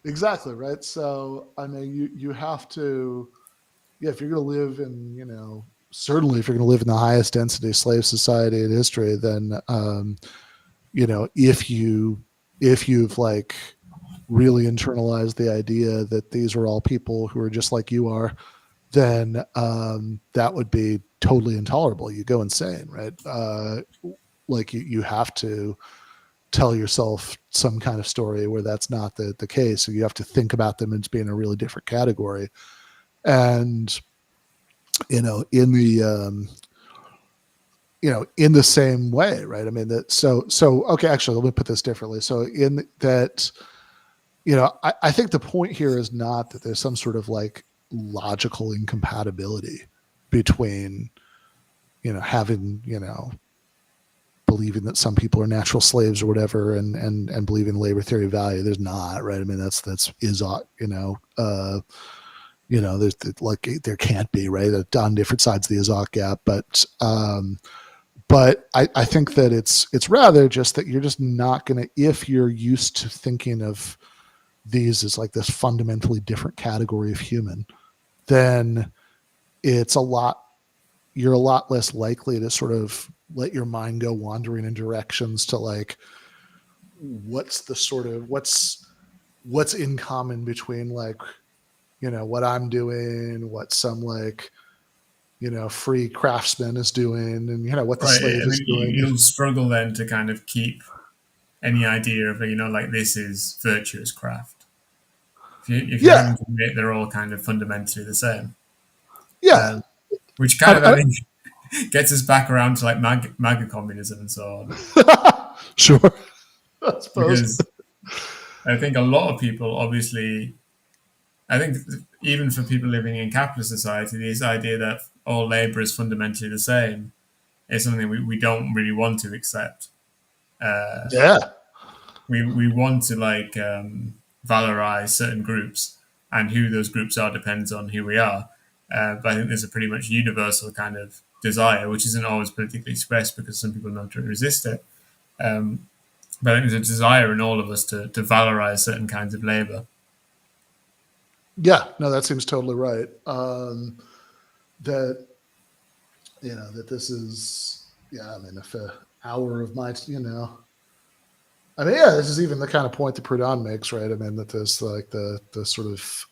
exactly. Right. So, I mean, you have to, yeah, if you're going to live in, certainly if you're going to live in the highest density slave society in history, then, if you've like really internalized the idea that these are all people who are just like you are, then that would be totally intolerable. You go insane, right? Like you have to tell yourself some kind of story where that's not the case. So you have to think about them as being a really different category. And, in the, in the same way, right? I mean, okay, actually, let me put this differently. So in that, I think the point here is not that there's some sort of like logical incompatibility between, having, believing that some people are natural slaves or whatever, and believing labor theory of value. There's not, right? I mean, that's is, there's like there can't be, right, on different sides of the Izok gap, but I think that it's rather just that you're just not going to, if you're used to thinking of these as like this fundamentally different category of human, then it's you're a lot less likely to sort of let your mind go wandering in directions to like what's in common between like, what I'm doing, what some like, free craftsman is doing, and what the Right. slave I is mean, doing. you'll struggle then to kind of keep any idea of, like this is virtuous craft. If you're Yeah, having to admit they're all kind of fundamentally the same, yeah. um, which kind I, of, I think, gets us back around to like MAGA communism and so on. sure, I suppose. Because I think a lot of people, obviously, I think even for people living in capitalist society, this idea that all labor is fundamentally the same is something we don't really want to accept. Uh, Yeah, we want to like valorize certain groups, and who those groups are depends on who we are. But I think there's a pretty much universal kind of desire, which isn't always politically expressed because some people know to resist it. Um, but I think there's a desire in all of us to valorize certain kinds of labor. yeah. No, that seems totally right. That that this is, yeah. I mean, if an hour of my, I mean, yeah, this is even the kind of point that Proudhon makes, right? I mean, that there's like the sort of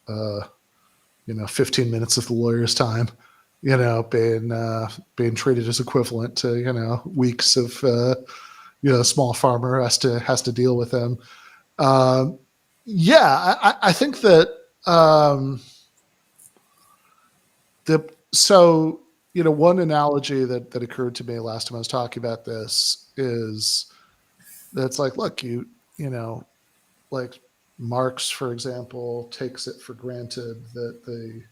15 minutes of the lawyer's time, being treated as equivalent to weeks of a small farmer has to deal with them. Um, yeah, I think that so one analogy that occurred to me last time I was talking about this is that it's like, look, like Marx, for example, takes it for granted that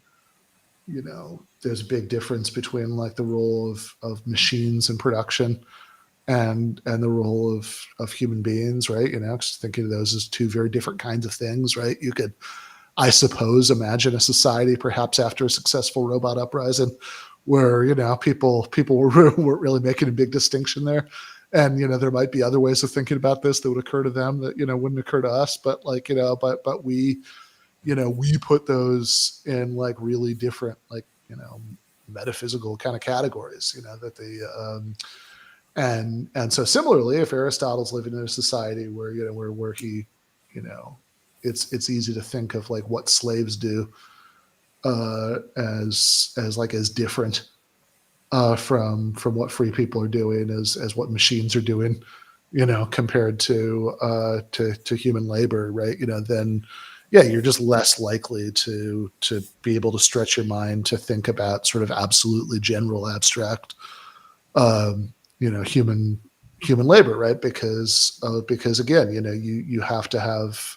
there's a big difference between like the role of machines in production and the role of human beings, right? Just thinking of those as two very different kinds of things, right? You could, I suppose, imagine a society perhaps after a successful robot uprising where people weren't really making a big distinction there, and there might be other ways of thinking about this that would occur to them that wouldn't occur to us, but like but we put those in like really different like metaphysical kind of categories, that the and so similarly, if Aristotle's living in a society where where he, it's easy to think of like what slaves do as different from what free people are doing as what machines are doing, compared to human labor, right? Then yeah, you're just less likely to be able to stretch your mind to think about sort of absolutely general abstract human labor, right? Because again, you have to have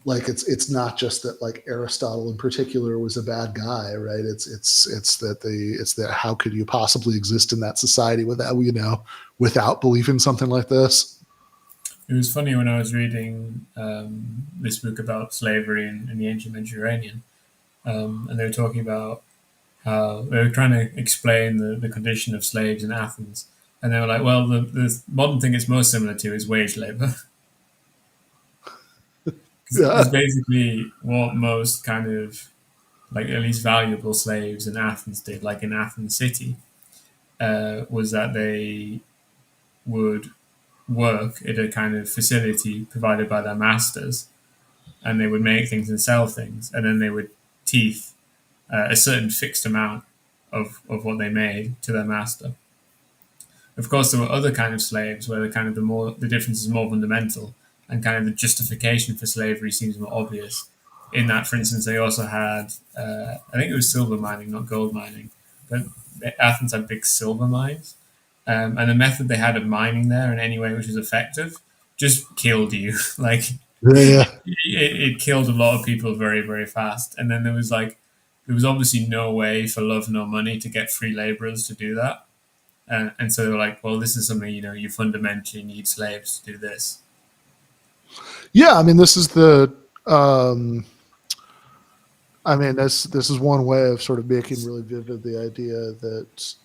like it's not just that like Aristotle in particular was a bad guy, right? It's that how could you possibly exist in that society without without believing something like this? It was funny when I was reading this book about slavery in the ancient Mediterranean, and they were talking about how they were trying to explain the condition of slaves in Athens, and they were like, "Well, the modern thing it's most similar to is wage labor, because Yeah, basically what most kind of like at least valuable slaves in Athens did, like in Athens city, was that they would work at a kind of facility provided by their masters, and they would make things and sell things, and then they would teeth a certain fixed amount of what they made to their master. Of course, there were other kind of slaves where the difference is more fundamental, and kind of the justification for slavery seems more obvious. In that, for instance, they also had I think it was silver mining, not gold mining, but Athens had big silver mines, and the method they had of mining there in any way which was effective just killed you. Like yeah, it killed a lot of people very very fast. And then there was obviously no way for love nor money to get free laborers to do that. And so they were like, well, this is something you fundamentally need slaves to do this. yeah. I mean, this is the. I mean, this is one way of sort of making really vivid the idea that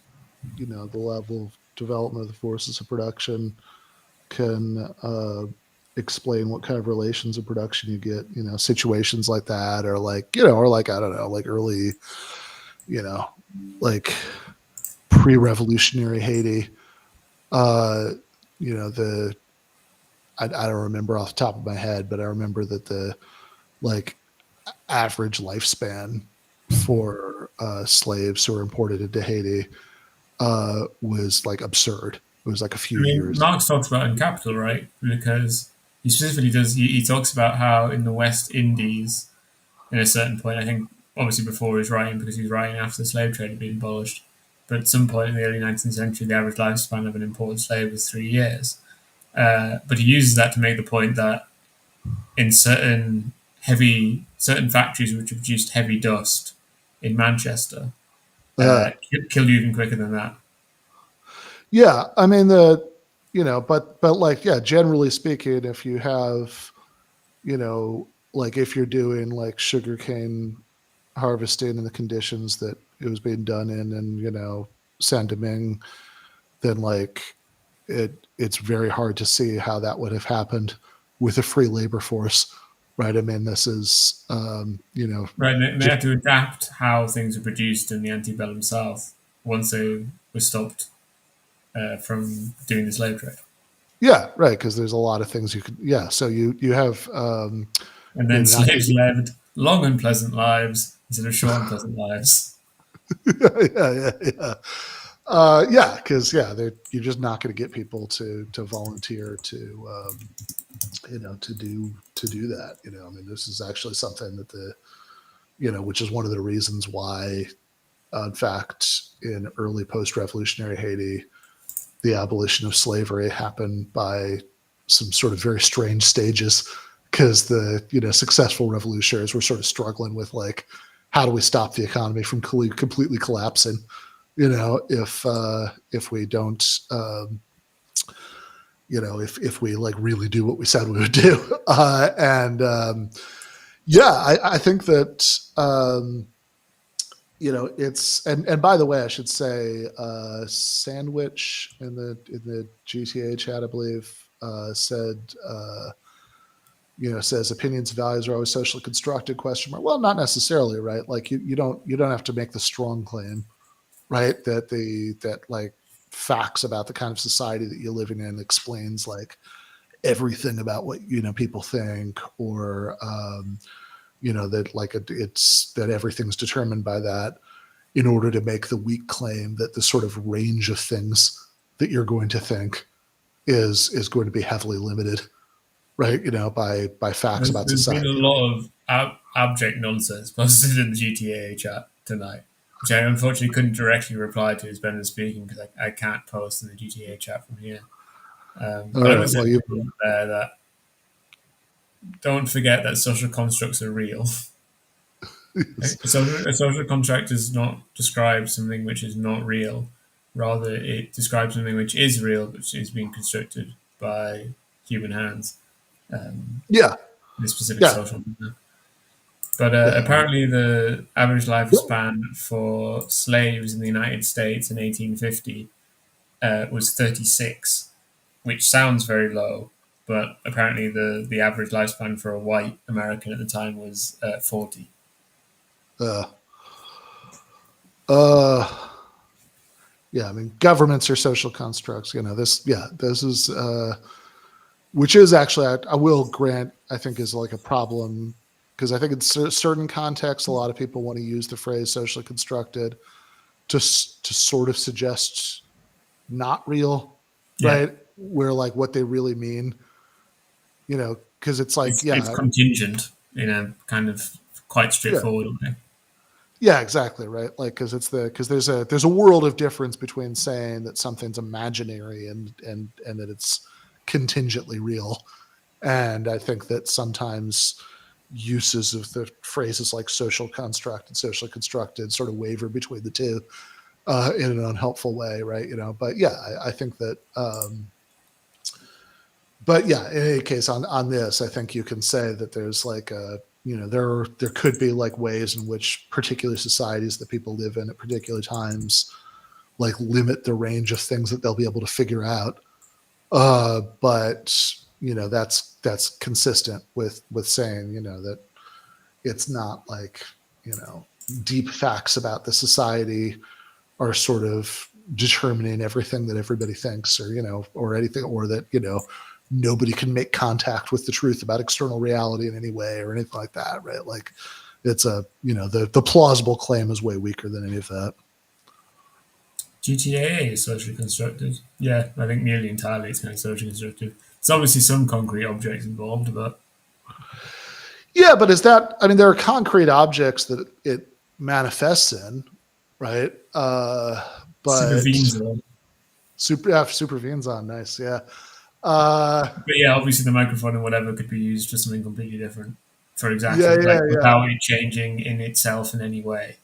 the level of development of the forces of production can explain what kind of relations of production you get. Situations like that, or or like I don't know, like early, you know, like pre-revolutionary Haiti. Uh, the I don't remember off the top of my head, but I remember that the like average lifespan for slaves who were imported into Haiti was like absurd. It was like a I few mean, years. Marx talks about it in Capital, right? Because he specifically does. He talks about how in the West Indies, in a certain point, I think obviously before his writing, because he was writing after the slave trade had been abolished, but at some point in the early 19th century, the average lifespan of an imported slave was 3 years. But he uses that to make the point that in certain factories which have produced heavy dust in Manchester, Uh, kill you even quicker than that. yeah, I mean but like yeah, generally speaking, if you have like if you're doing like sugarcane harvesting in the conditions that it was being done in Saint Domingue, then like it's very hard to see how that would have happened with a free labor force, right? I mean, this is Right, and they just had to adapt how things were produced in the antebellum South once they were stopped from doing the slave trade. yeah, right, because there's a lot of things you could yeah. So you have And then not slaves led long and pleasant lives instead of short and pleasant lives. yeah. Yeah, because you're just not going to get people to volunteer to to do that. I mean, this is actually something that which is one of the reasons why, in fact, in early post-revolutionary Haiti, the abolition of slavery happened by some sort of very strange stages, because the successful revolutionaries were sort of struggling with like, how do we stop the economy from completely collapsing? If we don't if we like really do what we said we would do. And yeah, I think that it's and by the way, I should say, Sandwich in the GTA chat, I believe, said says opinions and values are always socially constructed, question mark. Well, not necessarily, right? Like you don't have to make the strong claim, right, that like facts about the kind of society that you're living in explains like everything about what people think, or that like it's that everything's determined by that, in order to make the weak claim that the sort of range of things that you're going to think is going to be heavily limited, right, by facts about There's been a society. lot of abject nonsense posted in the GTA chat tonight, which I unfortunately couldn't directly reply to as Ben was speaking because I can't post in the GTA chat from here. All But I right, would say well to people there that don't forget that social constructs are real. A social contract does not describe something which is not real. Rather, it describes something which is real, which is being constructed by human hands. Um, Yeah, this specific yeah, social manner. But yeah. apparently, the average lifespan for slaves in the United States in 1850 was 36, which sounds very low. But apparently, the average lifespan for a white American at the time was 40. Uh, uh, yeah, I mean, governments are social constructs. This is, which is actually, I will grant, I think is like a problem because I think in certain contexts, a lot of people want to use the phrase socially constructed to sort of suggest not real, Yeah, right? Where like what they really mean, because it's like, it's yeah, contingent in a kind of quite yeah, straightforward way. yeah, exactly, right? Like, because there's a world of difference between saying that something's imaginary and that it's contingently real. And I think that sometimes uses of the phrases like social construct and socially constructed sort of waver between the two in an unhelpful way, right? But yeah, I think that. But yeah, in any case, on this, I think you can say that there's like there could be like ways in which particular societies that people live in at particular times like limit the range of things that they'll be able to figure out. But that's consistent with saying that it's not like deep facts about the society are sort of determining everything that everybody thinks or anything, or that nobody can make contact with the truth about external reality in any way or anything like that, right? Like it's the plausible claim is way weaker than any of that. GTA is socially constructed. Yeah, I think nearly entirely it's kind of socially constructed. There's obviously some concrete objects involved, but Yeah, but is that, I mean, there are concrete objects that it manifests in, right? But supervenes are. supervenes on, nice, yeah. Uh, But yeah, obviously the microphone and whatever could be used for something completely different. For yeah, exactly yeah, like yeah. without it changing in itself in any way.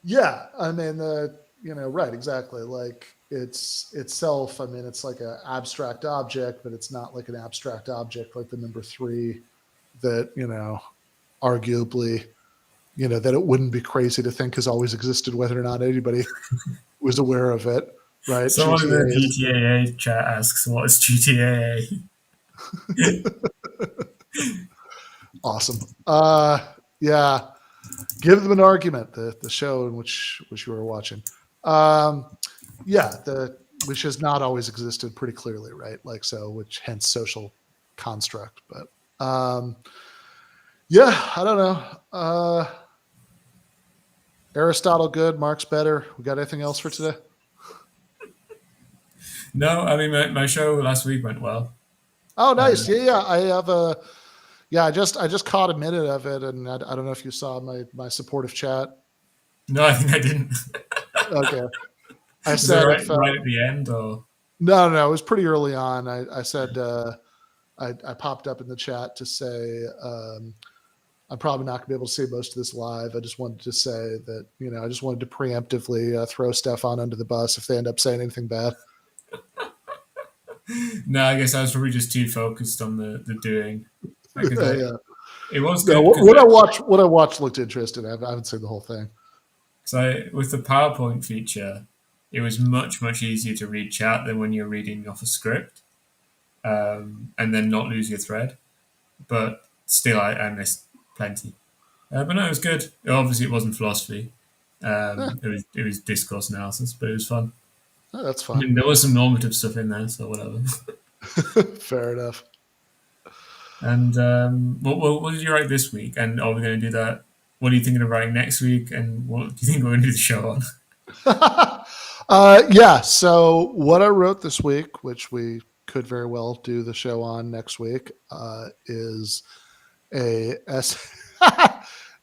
Yeah, I mean, right, exactly. Like it's itself. I mean, it's like an abstract object, but it's not like an abstract object like the number three that arguably, that it wouldn't be crazy to think has always existed, whether or not anybody was aware of it. Right? Someone in the GTA is GTA chat asks, "What is GTA?" awesome. Yeah, give them an argument. The show in which you were watching. Um, yeah, the which has not always existed pretty clearly, right? Like so, which hence social construct. But yeah, I don't know. Aristotle good, Marx better. We got anything else for today? No, I mean my show last week went well. Oh, nice. Um, Yeah, yeah. I have a yeah. I just caught a minute of it, and I don't know if you saw my supportive chat. no, I think I didn't. Okay, I Was it said if right at the end or? no, no, it was pretty early on. I said I popped up in the chat to say I'm probably not going to be able to see most of this live. I just wanted to say that I just wanted to preemptively throw Stefan under the bus if they end up saying anything bad. No, I guess I was probably just too focused on the doing. Because Yeah. it was No, good because what I watched looked interesting. I haven't seen the whole thing. with the PowerPoint feature, it was much easier to read chat than when you're reading off a script, and then not lose your thread. But still, I missed plenty. But no, it was good. Obviously, it wasn't philosophy. Eh, It was discourse analysis, but it was fun. that's I fun. mean, there was some normative stuff in there, so whatever. Fair enough. And what did you write this week? And are we going to do that? What are you thinking of writing next week? And what do you think we're going to do the show on? Yeah. So what I wrote this week, which we could very well do the show on next week, is a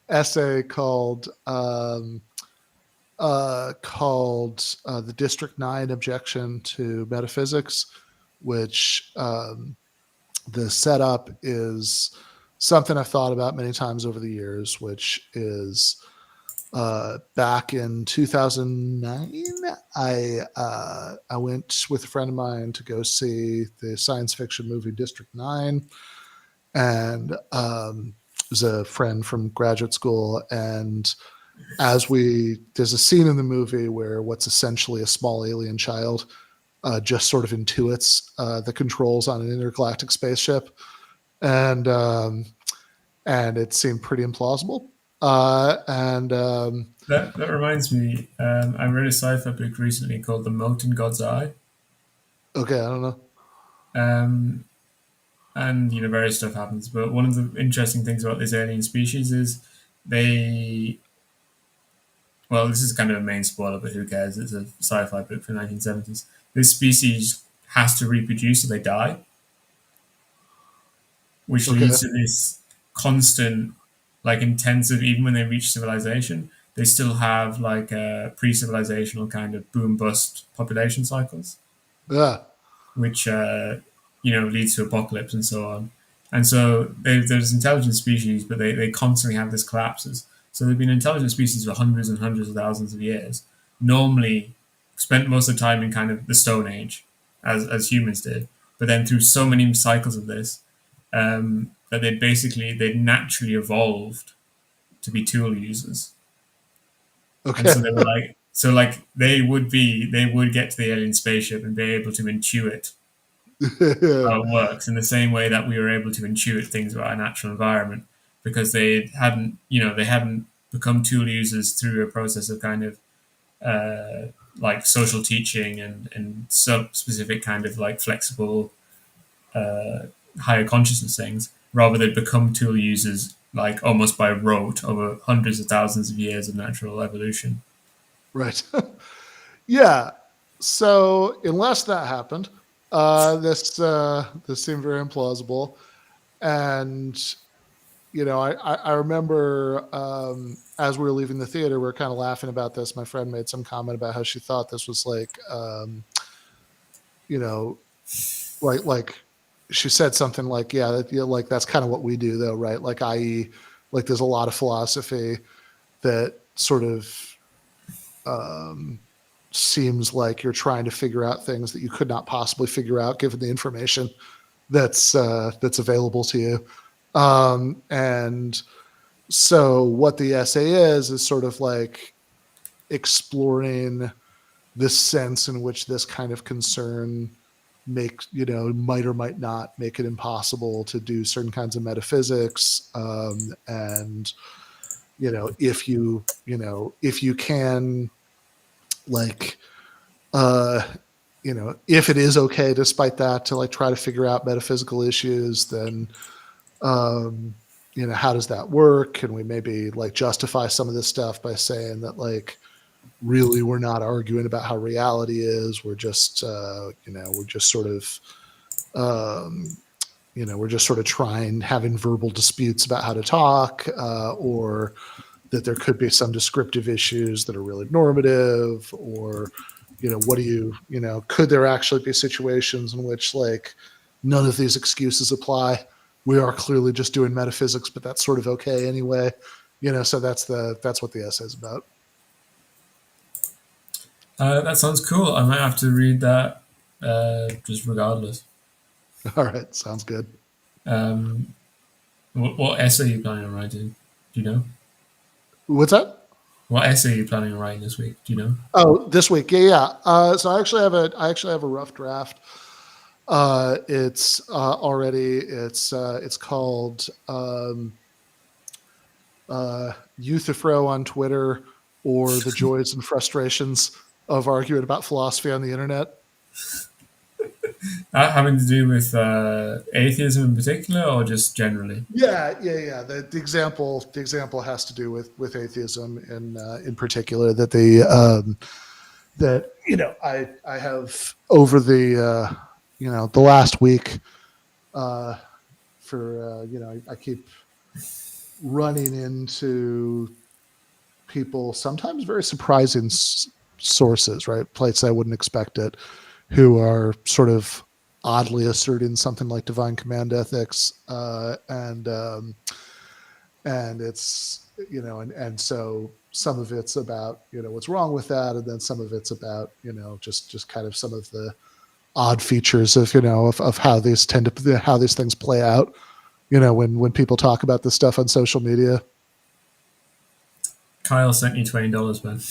essay called "The District 9 Objection to Metaphysics," which the setup is something I've thought about many times over the years, which is back in 2009, I went with a friend of mine to go see the science fiction movie District 9, and it was a friend from graduate school. And there's a scene in the movie where what's essentially a small alien child just sort of intuits the controls on an intergalactic spaceship, and it seemed pretty implausible. And That reminds me. I read a sci-fi book recently called "The Mote in God's Eye," Okay, I don't know. um, and various stuff happens. But one of the interesting things about this alien species is they. Well, this is kind of a main spoiler, but who cares? It's a sci-fi book from the 1970s. This species has to reproduce or they die, which Okay, leads to this constant, like intensive. Even when they reach civilization, they still have like pre-civilizational kind of boom bust population cycles, yeah, which leads to apocalypse and so on. And so there's intelligent species, but they constantly have this collapses. So they've been intelligent species for hundreds and hundreds of thousands of years. Normally, spent most of the time in kind of the Stone Age, as humans did. But then through so many cycles of this, that they naturally evolved to be tool users. And okay. so they were like, so like they would get to the alien spaceship and be able to intuit how it works in the same way that we were able to intuit things about our natural environment, because they hadn't become tool users through a process of kind of like social teaching and sub specific kind of like flexible higher consciousness things. Rather, they'd become tool users like almost by rote over hundreds of thousands of years of natural evolution. Right. Yeah. So unless that happened, this seemed very implausible. And I remember as we were leaving the theater, we were kind of laughing about this. My friend made some comment about how she thought this was like, you know, like she said something like, yeah, like that's kind of what we do, though, right? Like, i.e., like there's a lot of philosophy that sort of um, seems like you're trying to figure out things that you could not possibly figure out given the information that's available to you. And so what the essay is sort of like exploring this sense in which this kind of concern makes, might or might not make it impossible to do certain kinds of metaphysics. And if you can, like, uh if it is okay despite that to like try to figure out metaphysical issues, then um how does that work? Can we maybe like justify some of this stuff by saying that, like, really we're not arguing about how reality is, we're just we're just sort of um we're just sort of trying, having verbal disputes about how to talk, or that there could be some descriptive issues that are really normative, or what do could there actually be situations in which, like, none of these excuses apply? We are clearly just doing metaphysics, but that's sort of okay anyway. So that's what the essay is about. That sounds cool. I might have to read that just regardless. All right, sounds good. Um, what essay are you planning on writing? Do you know? What's that? What essay are you planning on writing this week? Do you know? Oh, this week, yeah. So I actually have a rough draft. It's called Euthyphro on Twitter, or the joys and frustrations of arguing about philosophy on the internet. Having to do with atheism in particular, or just generally? Yeah. The example has to do with atheism in particular. That I have over the last week, for I keep running into people, sometimes very surprising sources, right? Places I wouldn't expect it, who are sort of oddly asserting something like divine command ethics, and it's and so some of it's about what's wrong with that, and then some of it's about just kind of some of the odd features of of how these how these things play out. When people talk about this stuff on social media. Kyle sent you $20, man.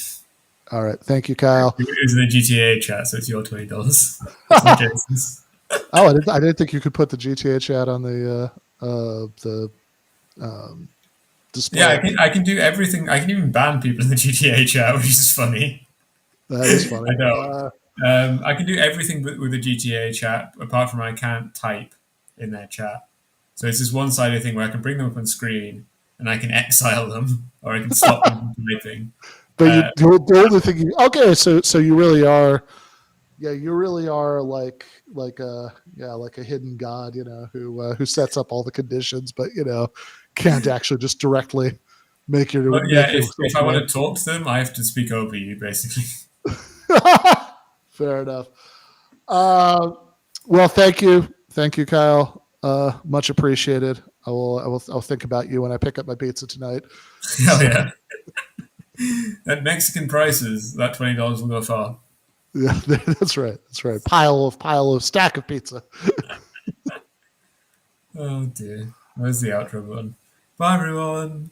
All right, thank you, Kyle. It was in the GTA chat, so it's your $20. It's not Jason's. Oh, I didn't think you could put the GTA chat on the um, Yeah, display. I can do everything. I can even ban people in the GTA chat, which is funny. That is funny. I don't. I can do everything with the GTA chat, apart from I can't type in their chat. So it's this one-sided thing where I can bring them up on screen and I can exile them, or I can stop them from typing. But Uh, the only thing okay, so you really are, yeah, you really are like a hidden god, who sets up all the conditions, but can't actually just directly but yeah, make if yourself I want known. to talk to them, I have to speak over you, basically. Fair enough. Uh, well, thank you, Kyle. Much appreciated. I'll think about you when I pick up my pizza tonight. Hell So yeah! At Mexican prices, that $20 will go far. yeah, that's right. That's right. Pile of stack of pizza. Oh dear. Where's the outro button? Bye everyone.